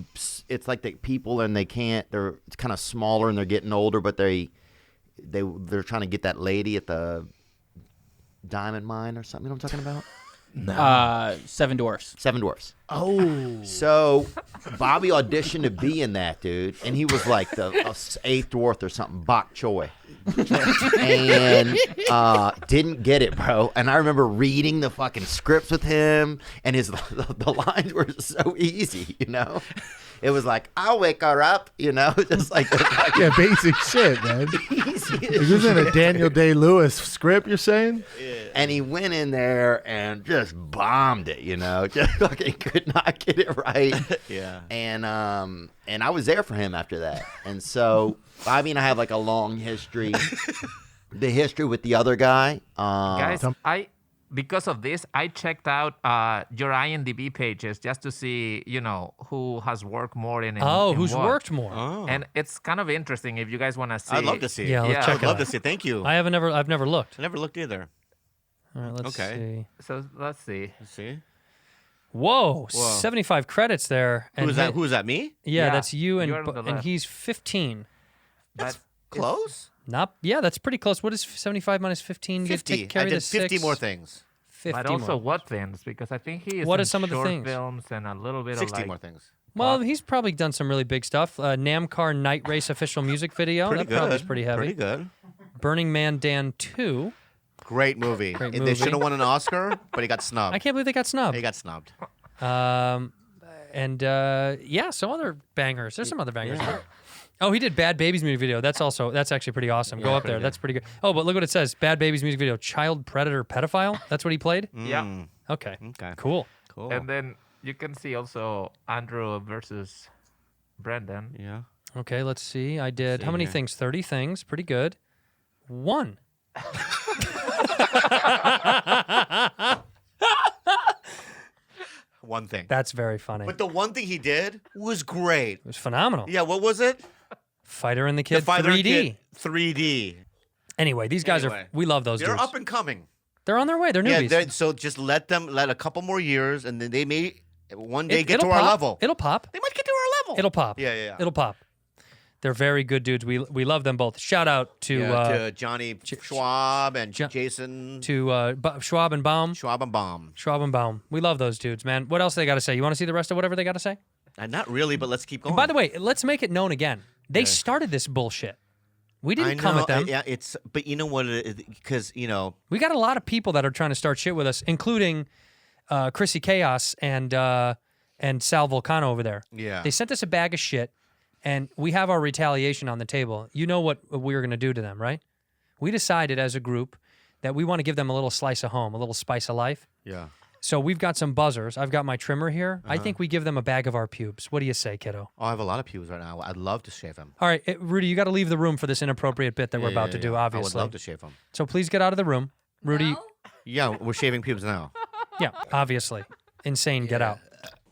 it's like the people and it's kind of smaller and they're getting older, but they're trying to get that lady at the diamond mine or something. You know what I'm talking about? Seven Dwarfs. Seven Dwarfs. Oh. So Bobby auditioned to be in that, dude, and he was like the eighth dwarf or something, bok choy, and didn't get it, bro. And I remember reading the fucking scripts with him, and the lines were so easy, you know. It was like, I'll wake her up, you know, just like Yeah, basic shit, man. easy. This isn't a Daniel Day-Lewis script, you're saying? And he went in there and just bombed it, you know, just fucking could not get it right. Yeah. And I was there for him after that. And so Bobby and I have like a long history. The history with the other guy. Guys, because of this, I checked out your IMDb pages just to see, who has worked more in Who's what. worked more? And it's kind of interesting if you guys want to see. I'd love to see it. Yeah, let's check I'd it love out. to see it. Thank you. I've never looked. I never looked either. All right, let's Okay. see. So let's see. Let's see. Whoa, 75 credits there. And Who's that? Who's that? Me? Yeah, that's you, you're on the and left. he's 15. But Close. Yeah, that's pretty close. What is 75 minus 15? 50. Carry I the did 50 six. more things. 50 But also more. what things? Because I think he is What in are some of the short things? films and a little bit 60 of like more things. Well, he's probably done some really big stuff. Namcar Night Race official music video. Pretty that probably is good. pretty heavy. Pretty good. Burning Man Dan 2. Great movie. Great They movie. should have won an Oscar, but he got snubbed. I can't believe they got snubbed. He got snubbed. Yeah, some other bangers. There's some other bangers. Oh, he did Bad Babies music video. That's actually pretty awesome. Go up there. pretty good. That's pretty good. Oh, but look what it says. Bad Babies music video. Child predator pedophile. That's what he played? Yeah. Okay. Okay. Cool. Cool. And then you can see also Andrew versus Brendan. Yeah. Okay, let's see. I did how many here. things? 30 things. Pretty good. 1. One thing. That's very funny. But the one thing he did was great. It was phenomenal. Yeah, what was it? Fighter and the Kid Fighter 3D. Kid 3D. Anyway, these guys Anyway. we love those They're dudes. up and coming. They're on their way. They're newbies. Yeah, so just let a couple more years, and then they may one day get It'll to our pop. level. It'll pop. They might get to our level. It'll pop. Yeah. It'll pop. They're very good dudes. We love them both. Shout out to to Johnny Schwab and Jason Schwab and Baum. Schwab and Baum. Schwab and Baum. We love those dudes, man. What else they got to say? You want to see the rest of whatever they got to say? Not really, but let's keep going. And by the way, let's make it known again. They started this bullshit. We didn't come at them. Yeah, but you know what? Because We got a lot of people that are trying to start shit with us, including Chrissy Chaos and Sal Volcano over there. Yeah. They sent us a bag of shit, and we have our retaliation on the table. You know what we were going to do to them, right? We decided as a group that we want to give them a little slice of home, a little spice of life. Yeah. So we've got some buzzers. I've got my trimmer here. I think we give them a bag of our pubes. What do you say, kiddo? Oh, I have a lot of pubes right now. I'd love to shave them. All right, Rudy, you got to leave the room for this inappropriate bit that we're about to do, obviously. I would love to shave them. So please get out of the room. Rudy, Yeah, we're shaving pubes now. yeah, obviously. Insane, get out.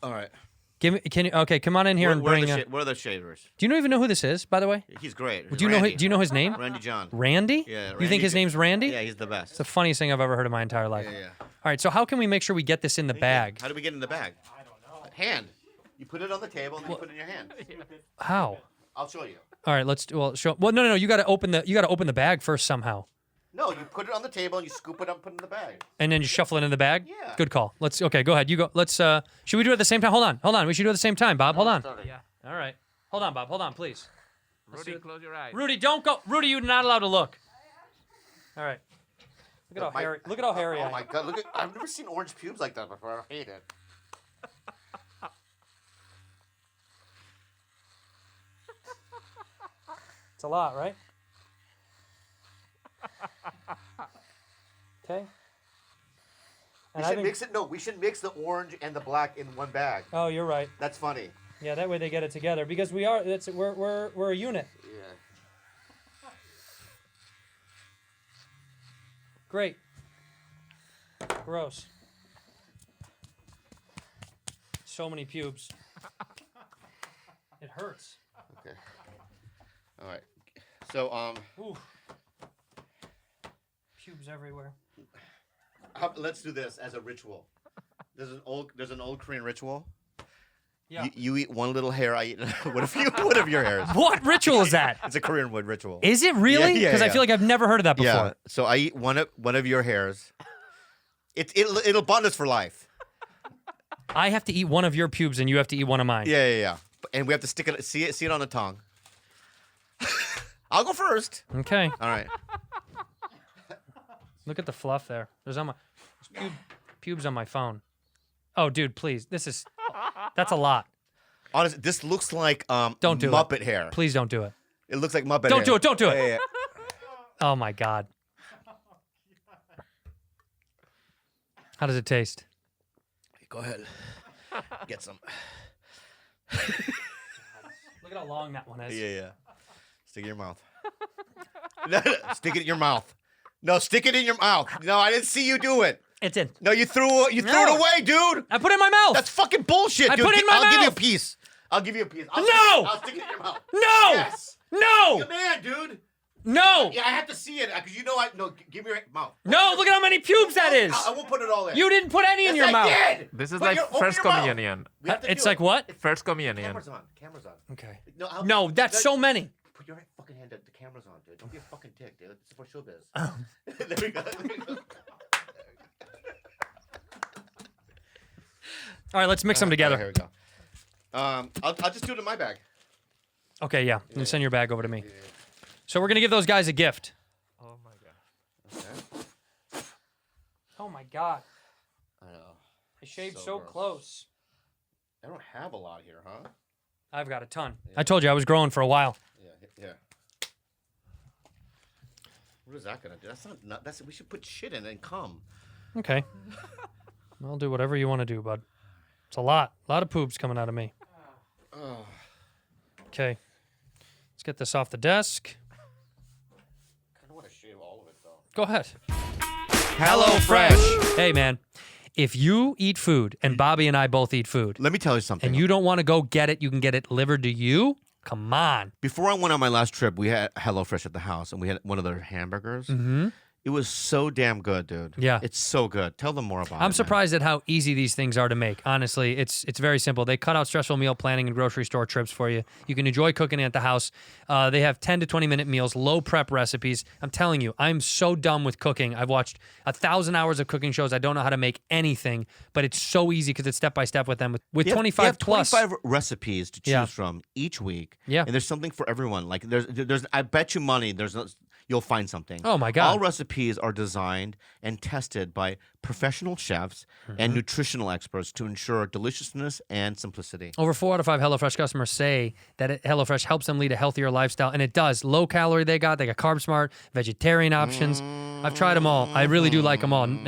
All right. Okay, come on in here and bring Where are the shavers? Do you even know who this is, by the way? He's great. Do you know his name? Randy John. Randy? Yeah. You think his name's Randy? Yeah, he's the best. It's the funniest thing I've ever heard in my entire life. Yeah. All right, so how can we make sure we get this in the bag? How do we get in the bag? I don't know. Hand. You put it on the table and then you put it in your hand. How? I'll show you. All right, show. Well, no. You got to open the bag first somehow. No, you put it on the table and you scoop it up, put it in the bag. And then you shuffle it in the bag? Yeah. Good call. Okay, go ahead. You go. Should we do it at the same time? Hold on. We should do it at the same time, Bob. Hold on. Yeah. All right. Hold on, Bob. Hold on, please. Rudy, close your eyes. Rudy, don't go. Rudy, you're not allowed to look. All right. Look at how hairy I Oh am. my god, look at I've never seen orange pubes like that before. I hate it. It's a lot, right? Okay. We should mix the orange and the black in one bag. Oh, you're right. That's funny. Yeah, that way they get it together because we're a unit. Yeah. Great. Gross. So many pubes. It hurts. Okay. All right. So Ooh. Pubes everywhere. let's do this as a ritual. There's an old Korean ritual. Yeah. You eat one little hair. I eat one of your hairs. What ritual is that? It's a Korean wood ritual. Is it really? Yeah, Because I feel like I've never heard of that before. Yeah. So I eat one of your hairs. It'll bond us for life. I have to eat one of your pubes and you have to eat one of mine. Yeah. And we have to stick it. See it on the tongue. I'll go first. Okay. All right. Look at the fluff there. There's pubes on my phone. Oh, dude, please. That's a lot. Honestly, this looks like Don't do Muppet it. hair. Please don't do it. It looks like Muppet hair. Don't do it. Don't do it. Yeah. Oh my God. How does it taste? Go ahead. Get some. Look at how long that one is. Yeah. Stick it in your mouth. No, stick it in your mouth. No, stick it in your mouth. No, I didn't see you do it. It's in. No, you threw it away, dude. I put it in my mouth. That's fucking bullshit, I dude. put it in my I'll give you a mouth. piece. I'll give you a piece. No! I'll stick it in your mouth. No! Yes. No! You're the man, dude. No. Yeah, I have to see it because give me your mouth. No, look at how many pubes that is. I won't put it all in. You didn't put any in Yes, your mouth. I did. This is Put like open first your mouth. communion. We have to It's do like it. what? First communion. Cameras on. Cameras on. Okay. No, No, that's so many. Put your fucking hand up. The camera's on, dude. Don't be a fucking dick, dude. This is for showbiz. There we go. All right, let's mix them together. Here we go. I'll just do it in my bag. Okay, yeah. And send your bag over to me. So we're gonna give those guys a gift. Oh my god. Okay. Oh my god. I know. I shaved So so gross. close. I don't have a lot here, huh? I've got a ton. I told you I was growing for a while. Yeah. What is that gonna do? That's not. That's. We should put shit in and cum. Okay. I'll do whatever you want to do, bud. It's a lot. A lot of poops coming out of me. Okay. Let's get this off the desk. I don't want to shave all of it though. Go ahead. Hello Fresh. Hey, man. If you eat food, and Bobby and I both eat food, Let me tell you something. and you don't want to go get it, you can get it delivered to you. Come on. Before I went on my last trip, we had HelloFresh at the house, and we had one of their hamburgers. Mm-hmm. It was so damn good, dude. Yeah. It's so good. Tell them more about it. I'm man. surprised at how easy these things are to make. Honestly, it's very simple. They cut out stressful meal planning and grocery store trips for you. You can enjoy cooking at the house. They have 10 to 20 minute meals, low prep recipes. I'm telling you, I'm so done with cooking. I've watched 1,000 hours of cooking shows. I don't know how to make anything, but it's so easy because it's step by step with them. With They have 25 plus. 25 recipes to choose Yeah. from each week. Yeah. And there's something for everyone. Like there's I bet you money you'll find something. Oh, my God. All recipes are designed and tested by professional chefs and nutritional experts to ensure deliciousness and simplicity. Over 4 out of 5 HelloFresh customers say that HelloFresh helps them lead a healthier lifestyle, and it does. Low calorie they got Carb Smart, vegetarian options. I've tried them all. I really do like them all. And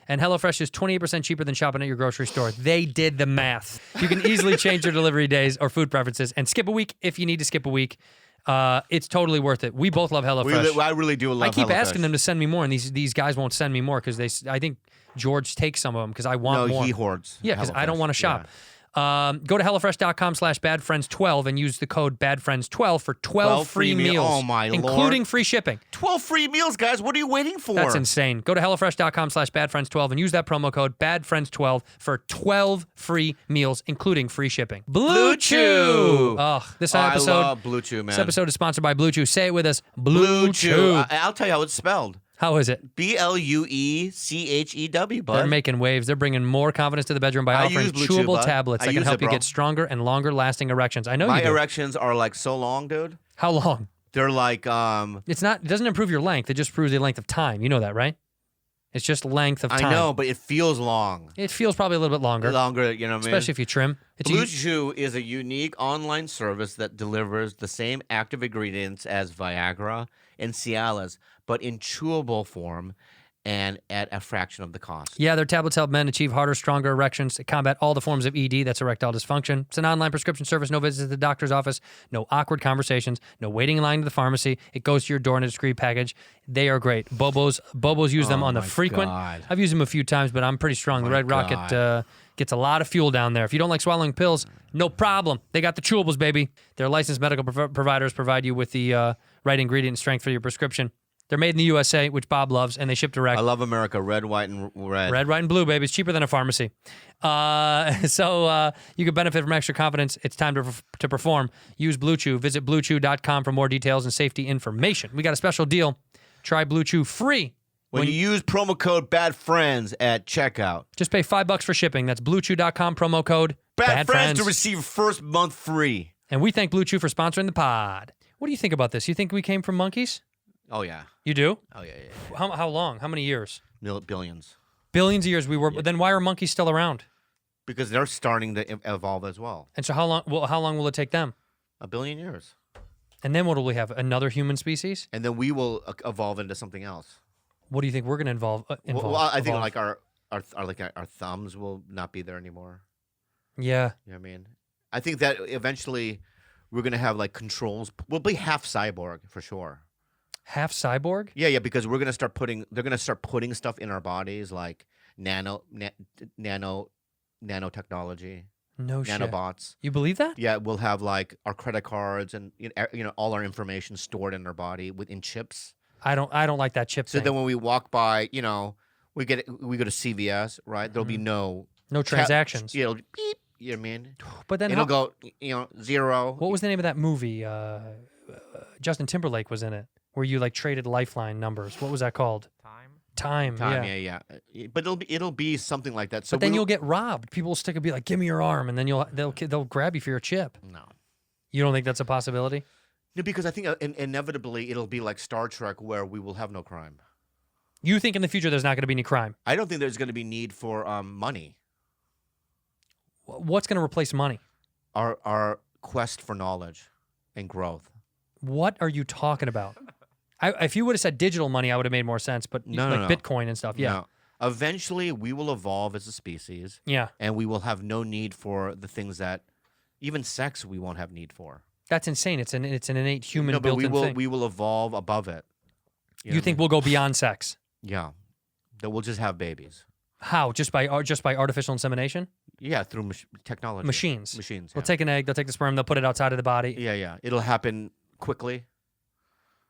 HelloFresh is 28% cheaper than shopping at your grocery store. They did the math. You can easily change your delivery days or food preferences and skip a week if you need to skip a week. It's totally worth it. We both love HelloFresh. I really do love I keep HelloFresh. asking them to send me more, and these guys won't send me more because I think George takes some of them because I want more. No, he hoards. Yeah, because I don't HelloFresh. want to shop. Go to HelloFresh.com/badfriends12 and use the code badfriends12 for 12 free meals. Oh, my including Lord. free shipping. 12 free meals, guys. What are you waiting for? That's insane. Go to HelloFresh.com/badfriends12 and use that promo code badfriends12 for 12 free meals, including free shipping. Blue Chew. Oh, this episode. I love Blue Chew, man. This episode is sponsored by Blue Chew. Say it with us. Blue Chew. I'll tell you how it's spelled. How is it? BLUECHEW, bud. They're making waves. They're bringing more confidence to the bedroom by I offering use Blue Chew, chewable bud. tablets I that can use help it, you bro. get stronger and longer lasting erections. I know My you do. erections are like so long, dude. How long? They're like It doesn't improve your length. It just improves the length of time. You know that, right? It's just length of time. I know, but it feels long. It feels probably a little bit longer. Longer, you know what I mean? Especially if you trim. It's Blue Chew is a unique online service that delivers the same active ingredients as Viagra and Cialis, but in chewable form and at a fraction of the cost. Yeah, their tablets help men achieve harder, stronger erections, combat all the forms of ED, that's erectile dysfunction. It's an online prescription service, no visits to the doctor's office, no awkward conversations, no waiting in line to the pharmacy. It goes to your door in a discreet package. They are great. Bobos use them on the my frequent. God. I've used them a few times, but I'm pretty strong. The Red Rocket gets a lot of fuel down there. If you don't like swallowing pills, no problem. They got the chewables, baby. Their licensed medical providers provide you with the right ingredient and strength for your prescription. They're made in the USA, which Bob loves, and they ship direct. I love America. Red, white, and red. Red, white, and blue, baby. It's cheaper than a pharmacy. So you can benefit from extra confidence. It's time to perform. Use Blue Chew. Visit BlueChew.com for more details and safety information. We got a special deal. Try Blue Chew free. When you use promo code BADFRIENDS at checkout. Just pay $5 for shipping. That's BlueChew.com, promo code BADFRIENDS to receive first month free. And we thank Blue Chew for sponsoring the pod. What do you think about this? You think we came from monkeys? Oh, yeah. You do? Oh, yeah. How long? How many years? Billions. Billions of years we were. Then why are monkeys still around? Because they're starting to evolve as well. And so how long will it take them? 1 billion years. And then what will we have? Another human species? And then we will evolve into something else. What do you think we're going to evolve? Well, I think like our thumbs will not be there anymore. Yeah. You know what I mean? I think that eventually we're going to have like controls. We'll be half cyborg for sure. Half cyborg? Yeah, because they're going to start putting stuff in our bodies like nanotechnology. No shit. nanobots. You believe that? Yeah, we'll have like our credit cards and all our information stored in our body within chips. I don't like that chip So thing. then when we walk by, we go to CVS, right? There'll be no transactions. It'll beep. You know what I mean? But then it'll go, 0. What was the name of that movie? Justin Timberlake was in it, where you like traded lifeline numbers. What was that called? Time. Yeah. But it'll be something like that. So But then you'll get robbed. People will stick and be like, "Give me your arm," and then they'll grab you for your chip. No. You don't think that's a possibility? No, because I think inevitably it'll be like Star Trek, where we will have no crime. You think in the future there's not going to be any crime? I don't think there's going to be need for money. What's going to replace money? Our quest for knowledge and growth. What are you talking about? If you would have said digital money, I would have made more sense. But No. Bitcoin and stuff, yeah. No. Eventually, we will evolve as a species. Yeah. And we will have no need for the things that, even sex, we won't have need for. That's insane. It's an innate human No, but built-in thing. we will evolve above it. You think we'll go beyond sex? Yeah. That we'll just have babies. How? Just by artificial insemination? Yeah, through technology. Machines. Machines. They'll take an egg, they'll take the sperm, they'll put it outside of the body. Yeah. It'll happen quickly.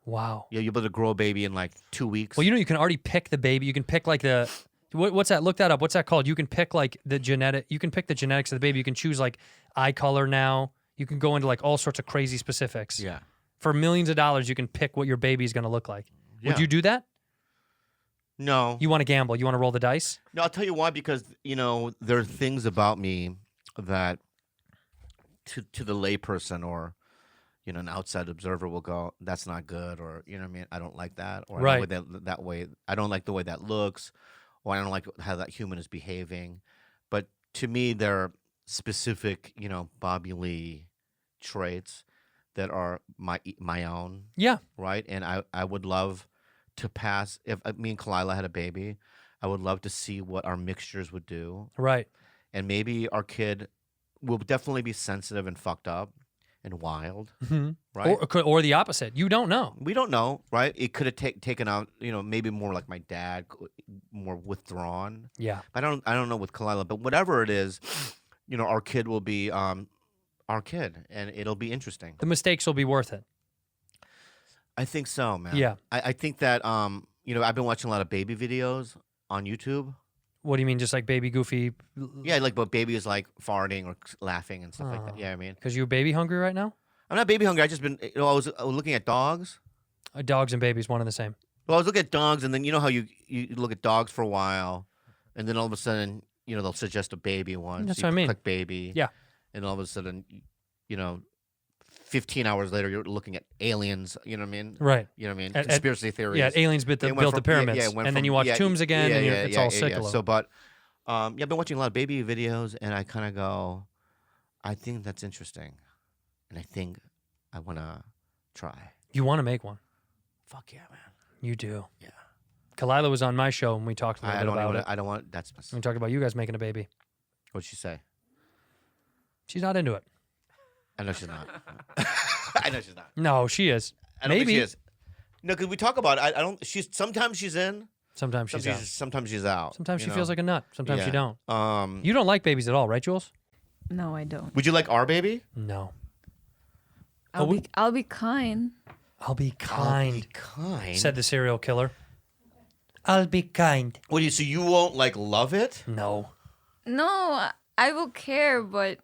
Wow. Yeah, you'll be able to grow a baby in like 2 weeks. Well, you can already pick the baby. You can pick like what's that? Look that up. What's that called? You can pick like the genetic. You can pick the genetics of the baby. You can choose like eye color now. You can go into like all sorts of crazy specifics. Yeah. For millions of dollars, you can pick what your baby's going to look like. Yeah. Would you do that? No. You want to gamble? You want to roll the dice? No, I'll tell you why. Because there are things about me that, to the layperson or, an outside observer will go, that's not good, or what I mean, I don't like that, or Right. I don't like that way. I don't like the way that looks, or I don't like how that human is behaving. But to me, there are specific, Bobby Lee traits that are my own. Yeah. Right. And I would love to pass, if me and Kalila had a baby, I would love to see what our mixtures would do. Right. And maybe our kid will definitely be sensitive and fucked up and wild. Mm-hmm. Right. Or the opposite. You don't know. We don't know. Right. It could have taken out, maybe more like my dad, more withdrawn. Yeah. But I don't know with Kalila, but whatever it is, our kid will be our kid, and it'll be interesting. The mistakes will be worth it. I think so, man. Yeah. I think that I've been watching a lot of baby videos on YouTube. What do you mean, just like baby goofy? Yeah, like but baby is like farting or laughing and stuff like that. Yeah, I mean, because you're baby hungry right now. I'm not baby hungry. I just been, I was looking at dogs. Dogs and babies, one and the same. Well, I was looking at dogs, and then how you look at dogs for a while, and then all of a sudden, they'll suggest a baby one. That's so what I mean. Click baby. Yeah. And all of a sudden, 15 hours later, you're looking at aliens. You know what I mean? Right. You know what I mean? At- Conspiracy theories. Yeah, aliens built the pyramids, it went and then from- you watch Tombs again, and it's all sick. So, but I've been watching a lot of baby videos, and I kind of go, I think that's interesting, and I think I want to try. You want to make one? Fuck yeah, man. You do. Yeah. Kalila was on my show, and we talked a little bit about it. I don't want. That's. We talked about you guys making a baby. What'd she say? She's not into it. I know she's not. I know she's not. No, she is. I don't Maybe. think she is. No, because we talk about it. I don't. Sometimes she's in. Sometimes she's out. Sometimes she's out. Sometimes she feels like a nut. Sometimes she Yeah. don't. You don't like babies at all, right, Jules? No, I don't. Would you like our baby? No. I'll be kind. I'll be kind. Kind. Said the serial killer. I'll be kind. What do you? So you won't love it? No. No, I will care, but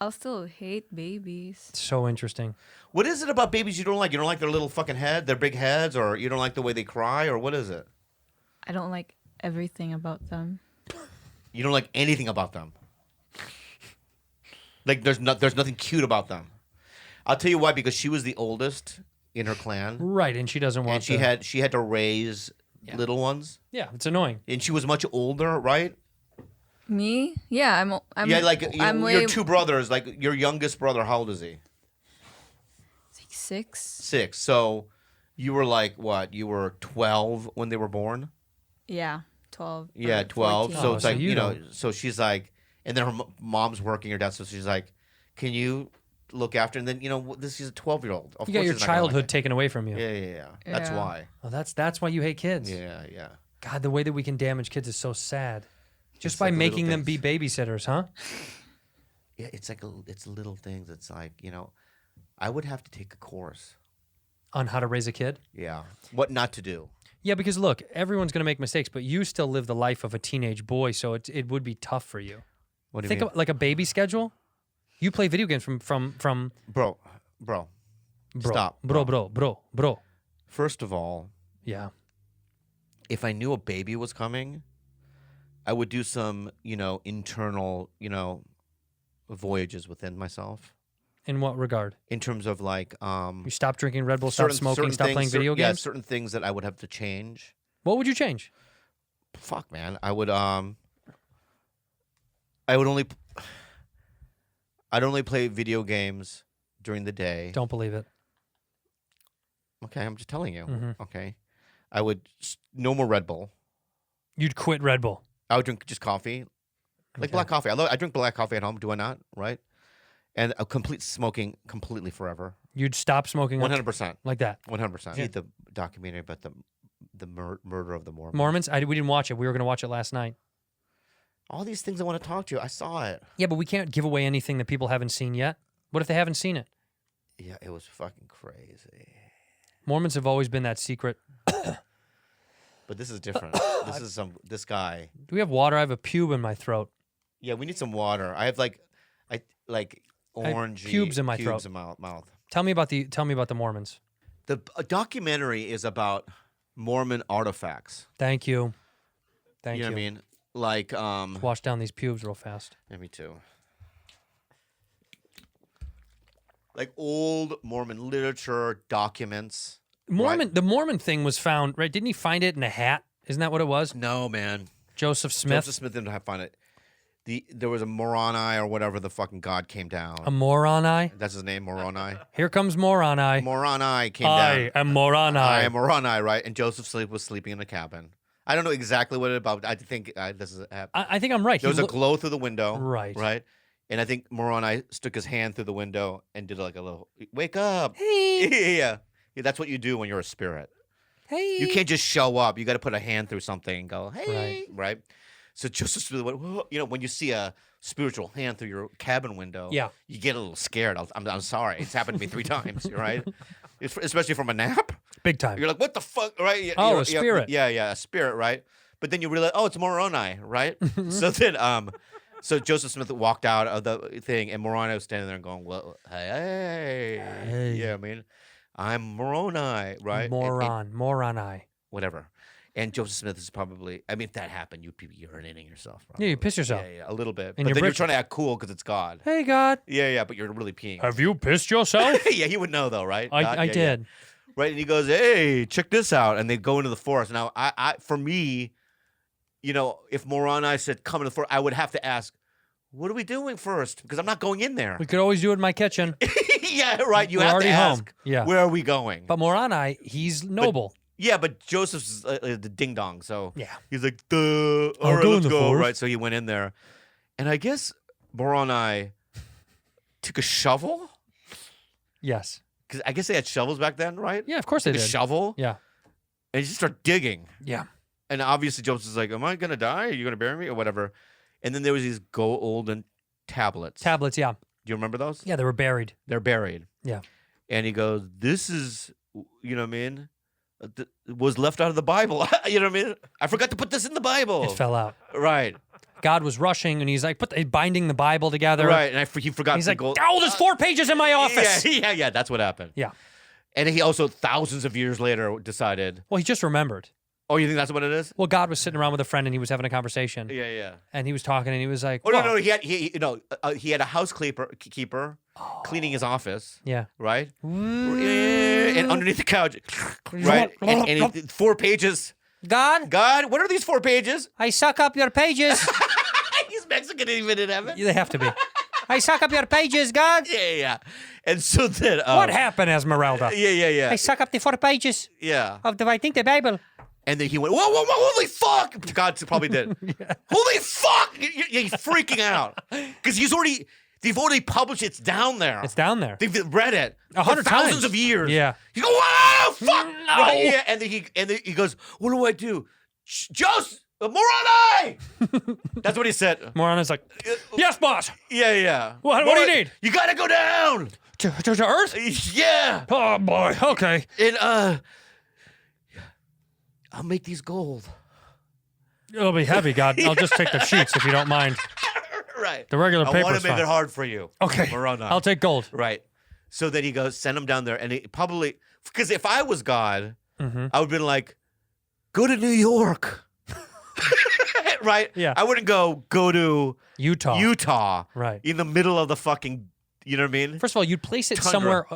I'll still hate babies. So interesting. What is it about babies you don't like? You don't like their little fucking head, their big heads, or you don't like the way they cry, or what is it? I don't like everything about them. You don't like anything about them. Like there's nothing cute about them. I'll tell you why. Because she was the oldest in her clan, Right, and she doesn't want. and she had to raise little ones, Yeah, it's annoying. and she was much older, right? Me? Yeah, I'm Yeah, like I'm your two brothers. Like your youngest brother, how old is he? 6. 6. So you were like what? You were 12 when they were born. Yeah, 12. Yeah, or 12. 14. So Oh, it's so like you know. don't- So she's like, and then her mom's working her dad. So she's like, can you look after? And then this is a 12-year-old. You got your childhood taken away from you. Yeah. That's Yeah. why. Well, that's why you hate kids. Yeah. God, the way that we can damage kids is so sad. Just It's by like little making them be things. babysitters, huh? Yeah, it's like it's little things. It's like, I would have to take a course. On how to raise a kid? Yeah. What not to do. Yeah, because look, everyone's going to make mistakes, but you still live the life of a teenage boy, so it would be tough for you. What do you Think mean? of like a baby schedule. You play video games from Bro. Stop. Bro. First of all, Yeah. if I knew a baby was coming, I would do some, internal, voyages within myself. In what regard? In terms of like, You stop drinking Red Bull, stop smoking, stop playing video Yeah, games? certain things that I would have to change. What would you change? Fuck, man. I'd only play video games during the day. Don't believe it. Okay, I'm just telling you. Mhm. Okay. I would no more Red Bull. You'd quit Red Bull. I would drink just coffee. Like black coffee. I drink black coffee at home, do I not? Right? And a complete smoking completely forever. You'd stop smoking 100%. like that. 100%. See the documentary about the murder of the Mormons. Mormons? We didn't watch it. We were going to watch it last night. All these things I want to talk to you. I saw it. Yeah, but we can't give away anything that people haven't seen yet. What if they haven't seen it? Yeah, it was fucking crazy. Mormons have always been that secret. But this is different. This guy. Do we have water? I have a pube in my throat. Yeah, we need some water. I have like orangey pubes in my pubes throat. in my mouth. Tell me about the Mormons. The documentary is about Mormon artifacts. Thank you. Thank you. You know what I mean? Like Wash down these pubes real fast. Yeah, me too. Like old Mormon literature documents. The Mormon thing was found, right? Didn't he find it in a hat? Isn't that what it was? No, man. Joseph Smith. Joseph Smith didn't have find it. There was a Moroni or whatever the fucking god came down. A Moroni? That's his name, Moroni. Here comes Moroni. Moroni came I down. am Moroni. I am Moroni, right? And Joseph was sleeping in a cabin. I don't know exactly what it about. I think this is. I think I'm right. There was a glow through the window. Right. Right. And I think Moroni stuck his hand through the window and did like a little wake up. Hey. Yeah. That's what you do when you're a spirit. Hey. You can't just show up. You got to put a hand through something and go, hey. Right. Right. So Joseph Smith went, whoa. When you see a spiritual hand through your cabin window, yeah, you get a little scared. I'm sorry. It's happened to me 3 times, right? Especially from a nap. Big time. You're like, what the fuck, right? A spirit. Yeah, a spirit, right? But then you realize, oh, it's Moroni, right? So then, so Joseph Smith walked out of the thing, and Moroni was standing there and going, well, hey. Yeah, I mean, I'm Moroni, right? Moroni. Whatever. And Joseph Smith is probably, I mean, if that happened, you'd be urinating yourself. Probably. Yeah, you piss yourself. Yeah, a little bit. And But then you're trying to act cool because it's God. Hey, God. Yeah, but you're really peeing. Have you pissed yourself? Yeah, he would know though, right? I did. Yeah. Right, and he goes, hey, check this out. And they go into the forest. Now, I for me, if Moroni said come into the forest, I would have to ask, what are we doing first? Because I'm not going in there. We could always do it in my kitchen. Yeah, right. You We're have already to ask, home. Yeah. where are we going? But Moroni, he's noble. But Joseph's the ding dong, so yeah, he's like, duh. All right, let's go. Right, so he went in there, and I guess Moroni took a shovel. Yes, because I guess they had shovels back then, right? Yeah, of course they did. A shovel. Yeah, and he just started digging. Yeah, and obviously Joseph's like, "Am I gonna die? Are you gonna bury me or whatever?" And then there was these golden tablets. Tablets, yeah. Do you remember those? Yeah, they were buried. They're buried. Yeah. And he goes, "This is, you know what I mean? Was left out of the Bible. You know what I mean? I forgot to put this in the Bible. It fell out. Right. God was rushing, and he's like, binding the Bible together. Right. And he forgot. He's like, oh, there's 4 pages in my office. Yeah. That's what happened. Yeah. And he also thousands of years later decided. Well, he just remembered. Oh, you think that's what it is? Well, God was sitting around with a friend, and he was having a conversation. Yeah. And he was talking, and he was like, "Oh no! He had a housekeeper cleaning his office. Yeah, right. And underneath the couch, right, and 4 pages. God, what are these 4 pages? I suck up your pages. He's Mexican, even in heaven. They have to be. I suck up your pages, God. Yeah. And so then, what happened, Esmeralda? Yeah. I suck up the 4 pages. Yeah. Of the Bible. And then he went, whoa, holy fuck! God probably did. Yeah. Holy fuck! He's freaking out. Because they've already published it. It's down there. It's down there. They've read it 100 times. Thousands of years. Yeah. You go, whoa, fuck! No. Right? Yeah. And then he goes, what do I do? Moroni! That's what he said. Moroni's like, yes, boss. Yeah. What do you need? You gotta go down. To Earth? Yeah. Oh boy. Okay. And I'll make these gold. It'll be heavy, God. I'll just take the sheets if you don't mind. Right. The regular paper. I want is to make fine. it hard for you. Okay. Moroni. I'll take gold. Right. So then he goes, send him down there, and he probably because if I was God, I would have been like, go to New York. Right? Yeah. I wouldn't go to Utah. Right. In the middle of the fucking, you know what I mean? First of all, you'd place it Tundra. somewhere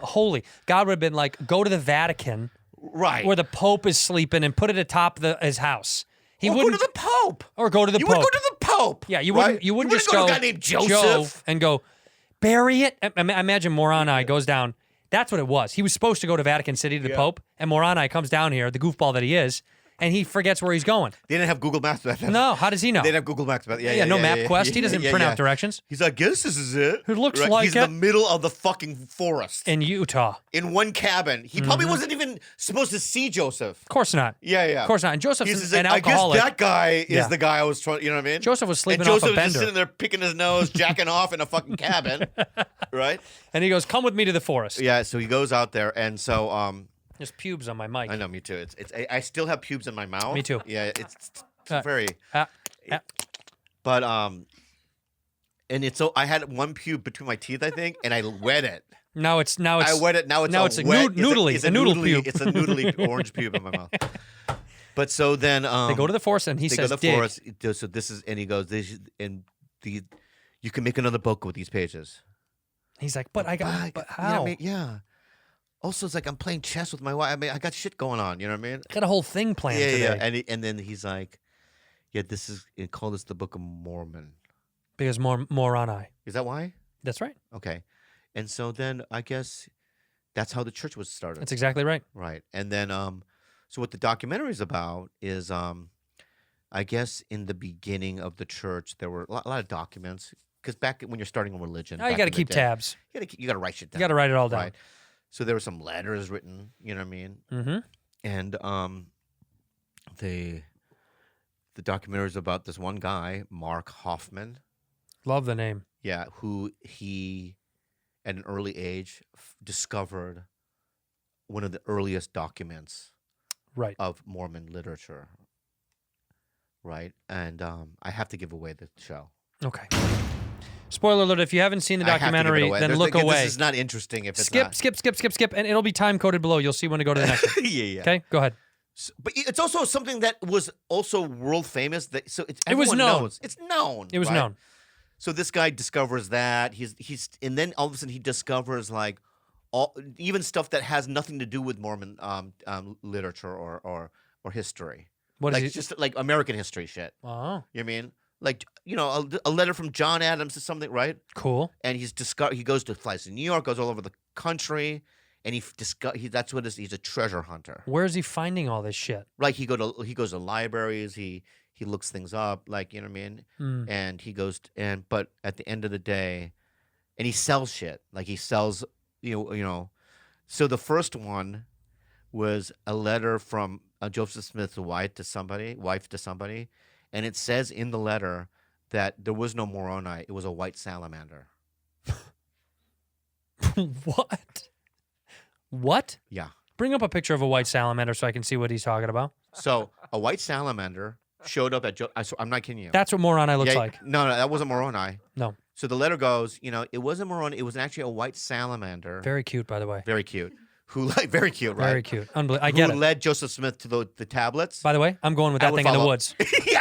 holy. God would have been like, go to the Vatican, Right. where the Pope is sleeping, and put it atop his house. He Or wouldn't go to the Pope. or go to the You Pope. would go to the Pope. Yeah, you right? wouldn't. You wouldn't just go go to a guy named Joe Joseph. and go bury it. I imagine Moroni goes down. That's what it was. He was supposed to go to Vatican City to the Pope, and Moroni comes down here, the goofball that he is, and he forgets where he's going. They didn't have Google Maps back then. No, how does he know? They didn't have Google Maps back then. no MapQuest. He doesn't print out directions. He's like, guess this is it. It looks like He's it. in the middle of the fucking forest. In Utah. In one cabin. He probably wasn't even supposed to see Joseph. Of course not. Yeah. Of course not. And Joseph's He's an like, alcoholic. I guess that guy is Yeah. the guy I was trying, you know what I mean? Joseph was sleeping and off Joseph a was just bender. sitting there picking his nose, jacking off in a fucking cabin. Right? And he goes, come with me to the forest. Yeah, so he goes out there, and so There's pubes on my mic. I know, me too. It's I still have pubes in my mouth. Me too. Yeah, it's very. And But and it's so I had one pube between my teeth, I think, and I wet it. now it's I wet it. Now it's now a it's a wet, noodly, it's a noodle noodly, pube. It's a noodly orange pube in my mouth. But so then they go to the forest, and he they says, go to the dig. forest. So this is, and he goes, you can make another book with these pages. He's like, but you know how? what I mean? Yeah. Also, it's like I'm playing chess with my wife. I mean, I got shit going on. You know what I mean? Got a whole thing planned today. Yeah. And then he's like, yeah, call this the Book of Mormon. Because Moroni. Is that why? That's right. Okay. And so then I guess that's how the church was started. That's exactly right. Right. And then so what the documentary is about is I guess in the beginning of the church there were a lot of documents because back when you're starting a religion, Now you back got to in the keep day, tabs. You got to write shit down. You got to write it all down. Right. So there were some letters written, you know what I mean? Mm-hmm. And the documentary is about this one guy, Mark Hoffman. Love the name. Yeah, who he at an early age discovered one of the earliest documents Right. of Mormon literature. Right? And I have to give away the show. Okay. Spoiler alert, if you haven't seen the I have to give it documentary, away. then There's look like, away. This is not interesting if it's skip, not. skip, and it'll be time coded below. You'll see when to go to the next one. Yeah. Okay, go ahead. But it's also something that was also world famous. So It was everyone known. knows. It's known. It was right? known. So this guy discovers that he's and then all of a sudden he discovers like even stuff that has nothing to do with Mormon literature or history. What like is it? just like American history shit. Oh, You know what I mean? Like, you know, a letter from John Adams or something, right? cool. And he flies to New York, goes all over the country, and that's what he's a treasure hunter. Where is he finding all this shit? Like he goes to libraries, he looks things up, like, you know what I mean? Mm. And but at the end of the day, and he sells shit. Like he sells, you know. So the first one was a letter from Joseph Smith's wife to somebody, and it says in the letter that there was no Moroni, it was a white salamander. What? Yeah. Bring up a picture of a white salamander so I can see what he's talking about. So a white salamander showed up at I'm not kidding you. That's what Moroni looks Yeah, like. No, that wasn't Moroni. No. So the letter goes, you know, it wasn't Moroni, it was actually a white salamander. Very cute, by the way. Very cute. Very cute, right? Very cute. Unbelievable. I get Who it. led Joseph Smith to the tablets. By the way, I'm going with I that would thing in the follow. woods.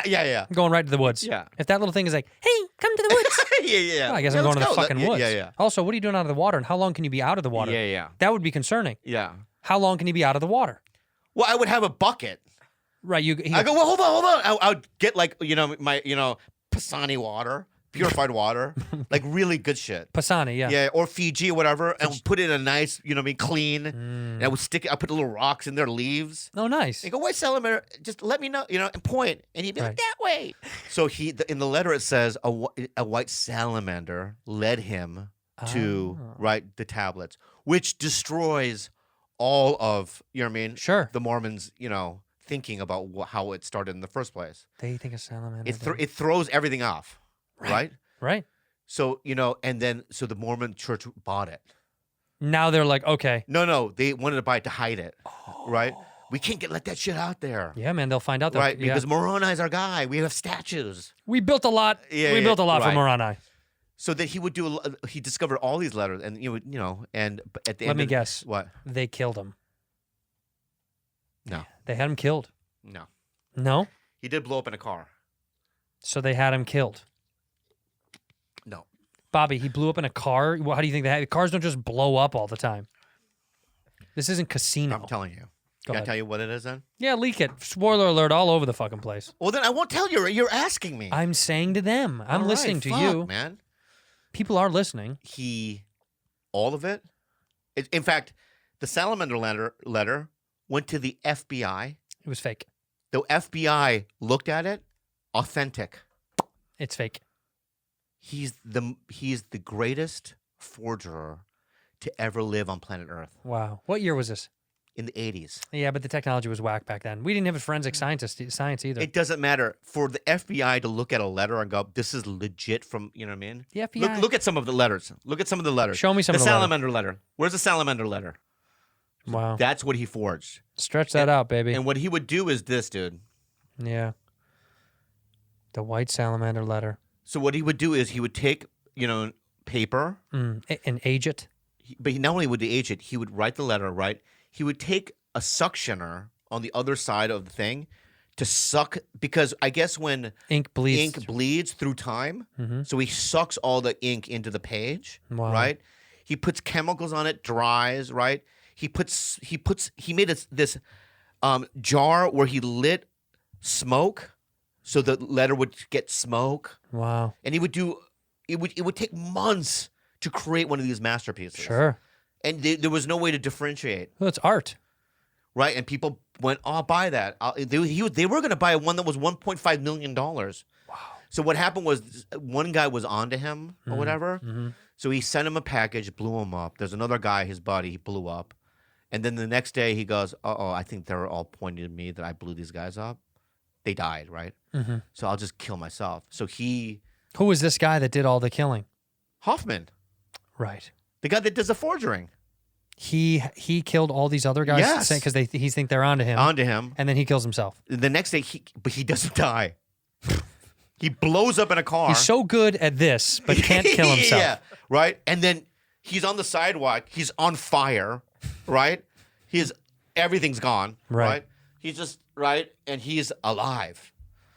Yeah. I'm going right to the woods. Yeah. If that little thing is like, hey, come to the woods. yeah. Well, I guess Yeah, I'm going let's to the go. fucking woods. Yeah. Also, what are you doing out of the water, and how long can you be out of the water? Yeah. That would be concerning. Yeah. How long can you be out of the water? Well, I would have a bucket. Right. I go, well, hold on. I would get like, my Pisani water, purified water, like really good shit. Pisani, yeah. Yeah, or Fiji or whatever, and put it in a nice, clean. And I would stick it. I put little rocks in their leaves. Oh, nice. They go, white salamander, just let me know, and point. And he'd be like, that way. So in the letter it says a white salamander led him to write the tablets, which destroys all of, Sure. the Mormons, thinking about how it started in the first place. They think a salamander. It throws everything off, right? Right. So and then the Mormon church bought it. Now they're like, okay. No, they wanted to buy it to hide it, right? We can't let that shit out there. Yeah, man, they'll find out. Right, because Moroni's our guy. We have statues. We built a lot. We built a lot for Moroni. So that he would he discovered all these letters, and and at the end. Let me guess. What? They killed him. No. They had him killed. No. No? He did blow up in a car. So they had him killed. No. Bobby, he blew up in a car? Well, how do you think that? Cars don't just blow up all the time. This isn't Casino. I'm telling you. Go Can I ahead. tell you what it is then? Yeah, leak it. Spoiler alert all over the fucking place. Well, then I won't tell you. You're asking me. I'm saying to them. I'm All listening right, to fuck, you. man. People are listening. All of it. In fact, the salamander letter went to the FBI. It was fake. The FBI looked at it. Authentic. It's fake. He's the greatest forger to ever live on planet Earth. Wow. What year was this? In the 80s. Yeah, but the technology was whack back then. We didn't have a forensic science either. It doesn't matter. For the FBI to look at a letter and go, this is legit from, you know what I mean? The FBI. Look at some of the letters. Look at some of the letters. Show me some of the salamander letter. Where's the salamander letter? Wow. That's what he forged. Stretch that out, baby. And what he would do is this, dude. Yeah. The white salamander letter. So what he would do is he would take, paper. And age it. But not only would he age it, he would write the letter, right? He would take a suctioner on the other side of the thing to suck, because I guess when ink bleeds through time, Mhm. so he sucks all the ink into the page, Wow. right? He puts chemicals on it, dries, right? He made this jar where he lit smoke, so the letter would get smoke. Wow. And he would do it would take months to create one of these masterpieces. Sure. And there was no way to differentiate. Well, it's art. Right? And people went, I'll buy that. They were going to buy one that was $1.5 million. Wow. So what happened was one guy was onto him or whatever. Mhm. So he sent him a package, blew him up. There's another guy, his buddy, he blew up. And then the next day he goes, I think they're all pointing at me that I blew these guys up. They died, right? Mhm. So I'll just kill myself. So Who was this guy that did all the killing? Hoffman. Right. The guy that does the forging. He killed all these other guys Yes. because he think they're onto him. Onto him. And then he kills himself. The next day, but he doesn't die. He blows up in a car. He's so good at this, but can't kill himself. Yeah, right? And then he's on the sidewalk. He's on fire, right? Everything's gone, right? He's just, right? And he's alive.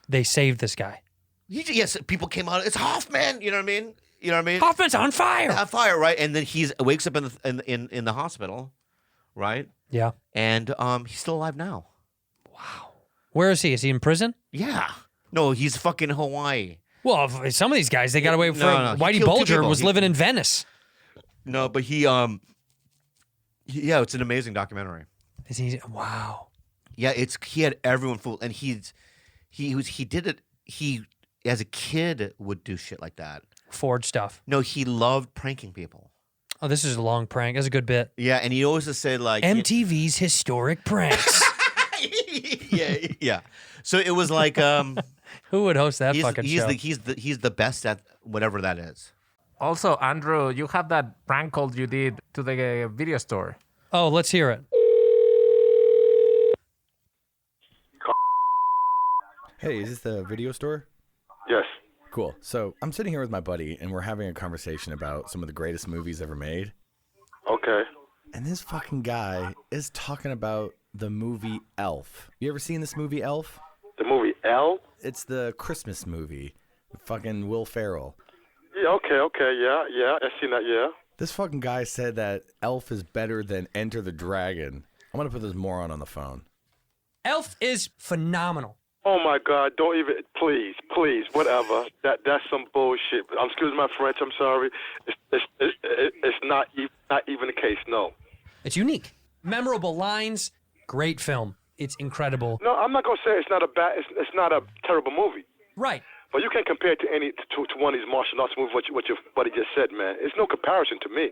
They saved this guy. Yes, people came out. It's Hoffman. You know what I mean? You know what I mean? Hoffman's on fire. On fire, right? And then he wakes up in the hospital, right? Yeah. And he's still alive now. Where is he? Is he in prison? Yeah. No, he's fucking Hawaii. Well, some of these guys, they got away from No. He Whitey killed two Bulger people. was living in Venice. No, but yeah, it's an amazing documentary. Is he? Wow. Yeah, he had everyone fooled, and he did it. He as a kid would do shit like that. Forge stuff. No, he loved pranking people. Oh, this is a long prank. That's a good bit. Yeah, and he always just said like MTV's historic pranks. yeah. So it was like who would host that fucking show? He's the best at whatever that is. Also, Andrew, you have that prank call you did to the video store. Oh, let's hear it. Hey, is this the video store? Yes. Cool. So I'm sitting here with my buddy, and we're having a conversation about some of the greatest movies ever made. Okay. And this fucking guy is talking about the movie Elf. You ever seen this movie Elf? The movie Elf? It's the Christmas movie. Fucking Will Ferrell. Yeah, okay, yeah. I've seen that, yeah. This fucking guy said that Elf is better than Enter the Dragon. I'm going to put this moron on the phone. Elf is phenomenal. Oh my God! Don't even, please, whatever. That's some bullshit. Excuse my French. I'm sorry. It's not even the case. No. It's unique, memorable lines, great film. It's incredible. No, I'm not gonna say it's not a bad. It's not a terrible movie. Right. But you can't compare it to one of these martial arts movies. What your buddy just said, man. It's no comparison to me.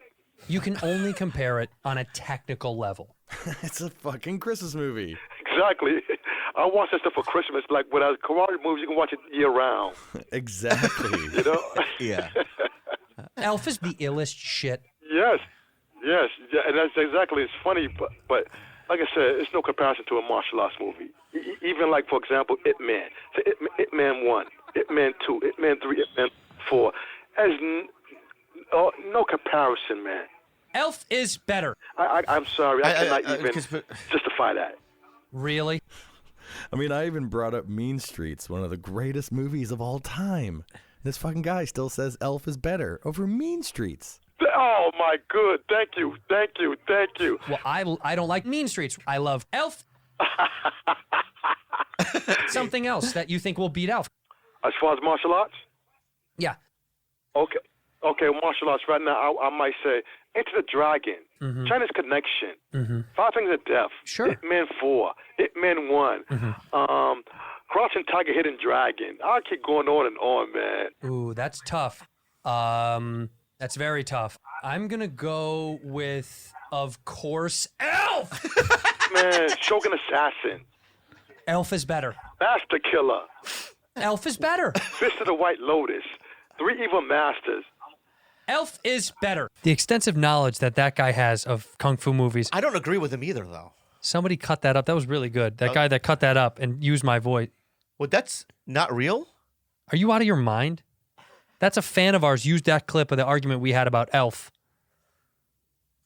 You can only compare it on a technical level. It's a fucking Christmas movie. Exactly. I watch that stuff for Christmas. Like when I karate movies, you can watch it year round. Exactly. You know? Yeah. Elf is the illest shit. Yes, yeah, and that's exactly. It's funny, but like I said, it's no comparison to a martial arts movie. Even like, for example, Ip Man. So Ip Man 1, Ip Man 2, Ip Man 3, Ip Man 4. Has no comparison, man. Elf is better. I'm sorry, I cannot even justify that. Really? I mean, I even brought up Mean Streets, one of the greatest movies of all time. This fucking guy still says Elf is better over Mean Streets. Oh my good, thank you. Well, I don't like Mean Streets. I love Elf. Something else that you think will beat Elf? As far as martial arts? Yeah. Okay, martial arts right now, I might say Enter the Dragon, China's Connection, Five Fingers of Death, Sure. Ip Man 4, Ip Man 1, Crouching Tiger, Hidden Dragon. I'll keep going on and on, man. Ooh, that's tough. That's very tough. I'm going to go with, of course, Elf! Man, Shogun Assassin. Elf is better. Master Killer. Elf is better. Fist of the White Lotus. Three Evil Masters. Elf is better. The extensive knowledge that guy has of kung fu movies. I don't agree with him either, though. Somebody cut that up. That was really good. That guy that cut that up and used my voice. Well, that's not real? Are you out of your mind? That's a fan of ours used that clip of the argument we had about Elf.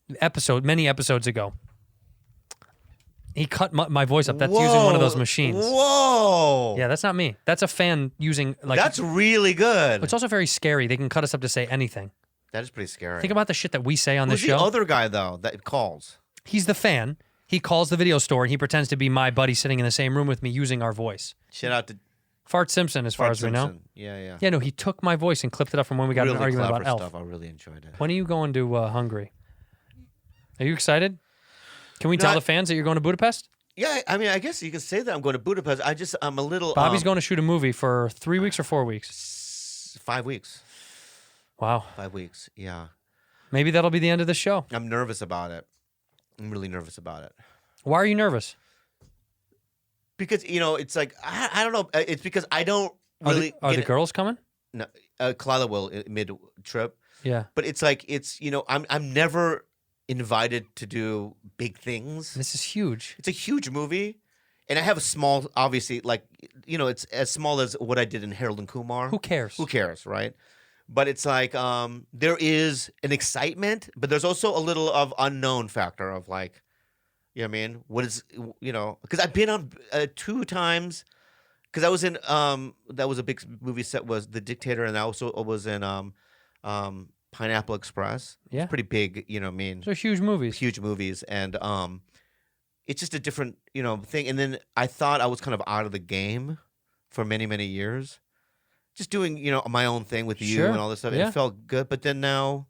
Many episodes ago. He cut my voice up. That's using one of those machines. Whoa! Yeah, that's not me. That's a fan using like. That's really good. It's also very scary. They can cut us up to say anything. That is pretty scary. Think about the shit that we say on this Who's show. the other guy though that calls? He's the fan. He calls the video store and he pretends to be my buddy sitting in the same room with me using our voice. Shout out to Fart Simpson, as far as we know. Yeah. Yeah, no, he took my voice and clipped it up from when we got in an argument about Elf. Stuff. I really enjoyed it. When are you going to Hungary? Are you excited? Can we tell the fans that you're going to Budapest? Yeah, I mean, I guess you could say that I'm going to Budapest. I'm a little. Bobby's going to shoot a movie for 3 weeks or 4 weeks? 5 weeks. Wow. 5 weeks, yeah. Maybe that'll be the end of the show. I'm nervous about it. I'm really nervous about it. Why are you nervous? Because, it's like, I don't know. It's because I don't really. Are the girls coming? No, Kalila will mid-trip. Yeah. But it's like, I'm never invited to do big things. This is huge. It's a huge movie. And I have a small, obviously, it's as small as what I did in Harold and Kumar. Who cares, right? But it's like, there is an excitement, but there's also a little of unknown factor of like, you know what I mean? What is, because I've been on 2 times, because I was in, that was a big movie set, was The Dictator, and I also was in Pineapple Express. Yeah. It's pretty big, you know what I mean? They're huge movies. Huge movies. And it's just a different, thing. And then I thought I was kind of out of the game for many, many years. Just doing, my own thing with you and all this stuff. Yeah. It felt good. But then now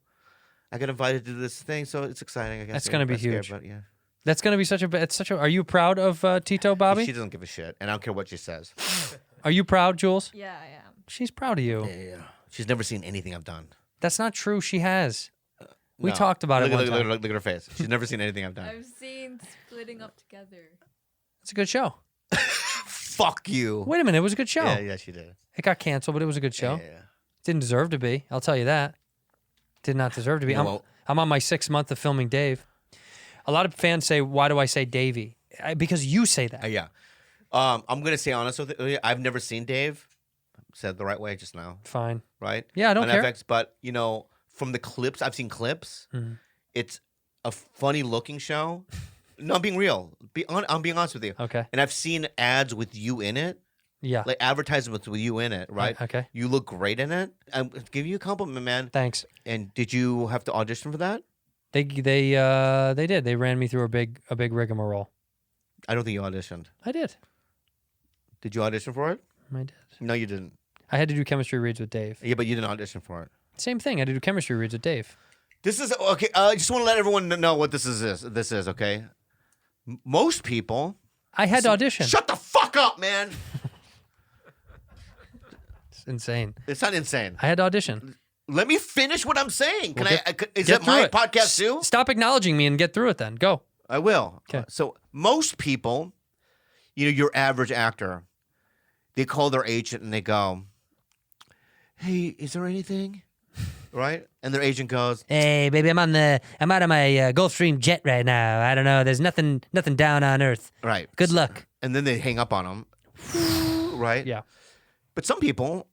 I got invited to this thing, so it's exciting, I guess. That's going to be huge. But yeah. That's going to be it's such a, are you proud of Tito, Bobby? She doesn't give a shit, and I don't care what she says. Are you proud, Jules? Yeah, I am. She's proud of you. Yeah. She's never seen anything I've done. That's not true. She has. We No. talked about it one time. Look at her face. She's never seen anything I've done. I've seen Splitting Up Together. It's a good show. Fuck you. Wait a minute. It was a good show. Yeah, she did. It got canceled, but it was a good show. Yeah. Didn't deserve to be. I'll tell you that. Did not deserve to be. I'm on my 6th month of filming Dave. A lot of fans say, why do I say Davey? Because you say that. Yeah. I'm going to say honest with you. I've never seen Dave. Said it the right way just now. Fine. Right? Yeah, I don't on care. FX, but, from the clips, I've seen clips. Mhm. It's a funny looking show. No, I'm being real. I'm being honest with you. Okay. And I've seen ads with you in it. Yeah. Like advertisements with you in it, right? Okay. You look great in it. I'm giving you a compliment, man. Thanks. And did you have to audition for that? They did. They ran me through a big rigmarole. I don't think you auditioned. I did. Did you audition for it? I did. No, you didn't. I had to do chemistry reads with Dave. Yeah, but you didn't audition for it. Same thing. I had to do chemistry reads with Dave. This is okay. I just want to let everyone know what this is. This is okay. Most people. I had to audition. Shut the fuck up, man. It's insane. It's not insane. I had to audition. Let me finish what I'm saying. Can is get it my through it. podcast too? Stop acknowledging me and get through it then. Go. I will. Okay. So most people, your average actor, they call their agent and they go, "Hey, is there anything?" Right? And their agent goes, "Hey, baby, I'm out of my Gulfstream jet right now. I don't know. There's nothing down on Earth. Right. Good luck." And then they hang up on them. Right? Yeah. But some people,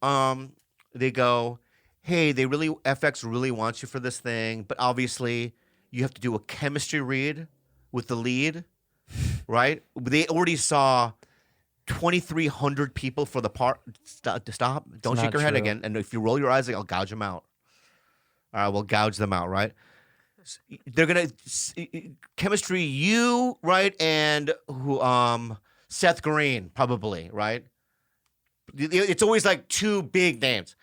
they go, "Hey, FX really wants you for this thing, but obviously you have to do a chemistry read with the lead." Right? They already saw 2,300 people for the part. Stop. Don't It's shake your not head true. again. And if you roll your eyes, I'll gouge them out. All right, we'll gouge them out, right? They're gonna chemistry you, right, and Seth Green probably, right? It's always like two big names.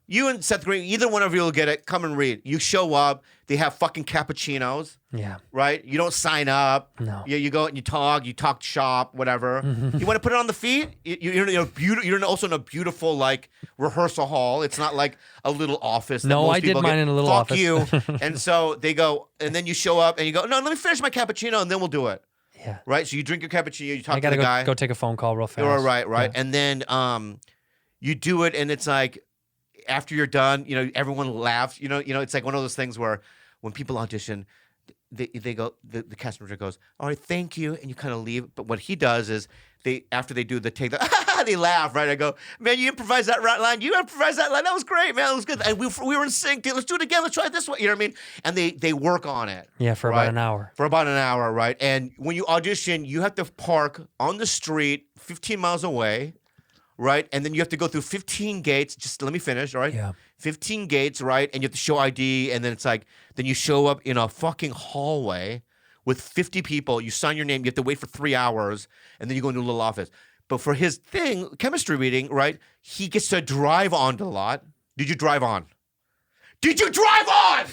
You and Seth Green, either one of you will get it. Come and read. You show up. They have fucking cappuccinos. Yeah. Right? You don't sign up. No. You go and you talk shop, whatever. You want to put it on the feet? You're also in a beautiful like rehearsal hall. It's not like a little office. That No, most I did people mine get. in a little Fuck office. you. And so they go, and then you show up and you go, "No, let me finish my cappuccino and then we'll do it." Yeah. Right? So you drink your cappuccino, you talk I to gotta the guy. go take a phone call real fast. Right. Yeah. And then you do it, and it's like after you're done, everyone laughs. It's like one of those things where when people audition, they go, the cast member goes, "All right, thank you," and you kind of leave. But what he does is after they do the take, they laugh. Right? I go, "Man, you improvised that line. You improvised that line. That was great, man. That was good. And we were in sync. Let's do it again. Let's try it this way." You know what I mean? And they work on it. Yeah, for right? about an hour. For about an hour, right? And when you audition, you have to park on the street 15 miles away. Right? And then you have to go through 15 gates. Just let me finish, all right? Yeah. 15 gates, right? And you have to show ID. And then it's like, then you show up in a fucking hallway with 50 people. You sign your name. You have to wait for 3 hours. And then you go into a little office. But for his thing, chemistry reading, right? He gets to drive on the lot. Did you drive on? Did you drive on?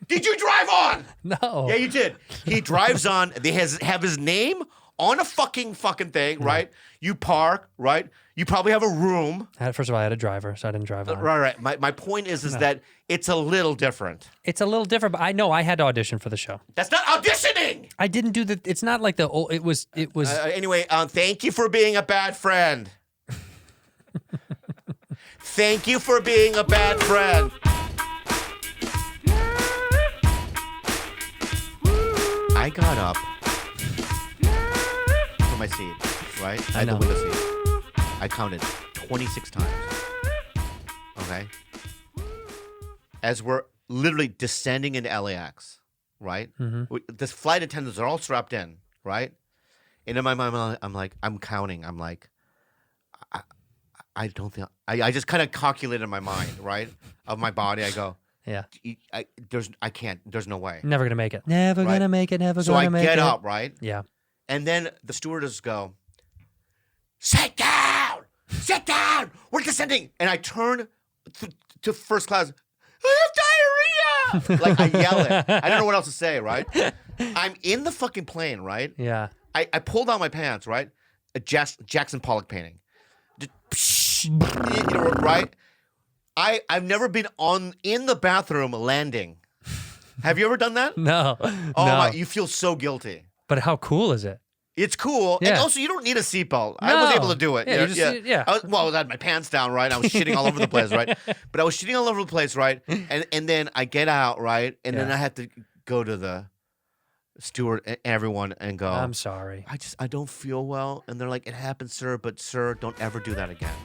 Did you drive on? No. Yeah, you did. He drives on. They have his name on a fucking thing, right? You park, right? You probably have a room. First of all, I had a driver, so I didn't drive on. Right. My point is that it's a little different. It's a little different, but I know I had to audition for the show. That's not auditioning. I didn't do the. It's not like the old. It was. Anyway, thank you for being a bad friend. Thank you for being a bad friend. I got up from my seat, right? I had the window seat. I counted 26 times. Okay? As we're literally descending into LAX, right? The flight attendants are all strapped in, right? And in my mind, I'm counting. I'm like, I don't think, I just kind of calculate in my mind, right? Of my body. I go, yeah. I can't, there's no way. Never gonna make it. Never gonna make it. Never so gonna make it. So I get up, right? Yeah. And then the stewardess go, "Sit down! Sit down! We're descending!" And I turn to first class. "I have diarrhea!" Like I yell it. I don't know what else to say, right? I'm in the fucking plane, right? Yeah. I pull down my pants, right? A Jackson Pollock painting. Right? I've never been in the bathroom landing. Have you ever done that? No. Oh no. my! You feel so guilty. But how cool is it? It's cool, Yeah. and also you don't need a seatbelt. I was able to do it. Yeah, I had my pants down, right? I was shitting all over the place, right? But I was shitting all over the place, right? And then I get out, right? And then I had to go to the steward and everyone and go, I'm sorry. I don't feel well. And they're like, "It happens, sir, but sir, don't ever do that again."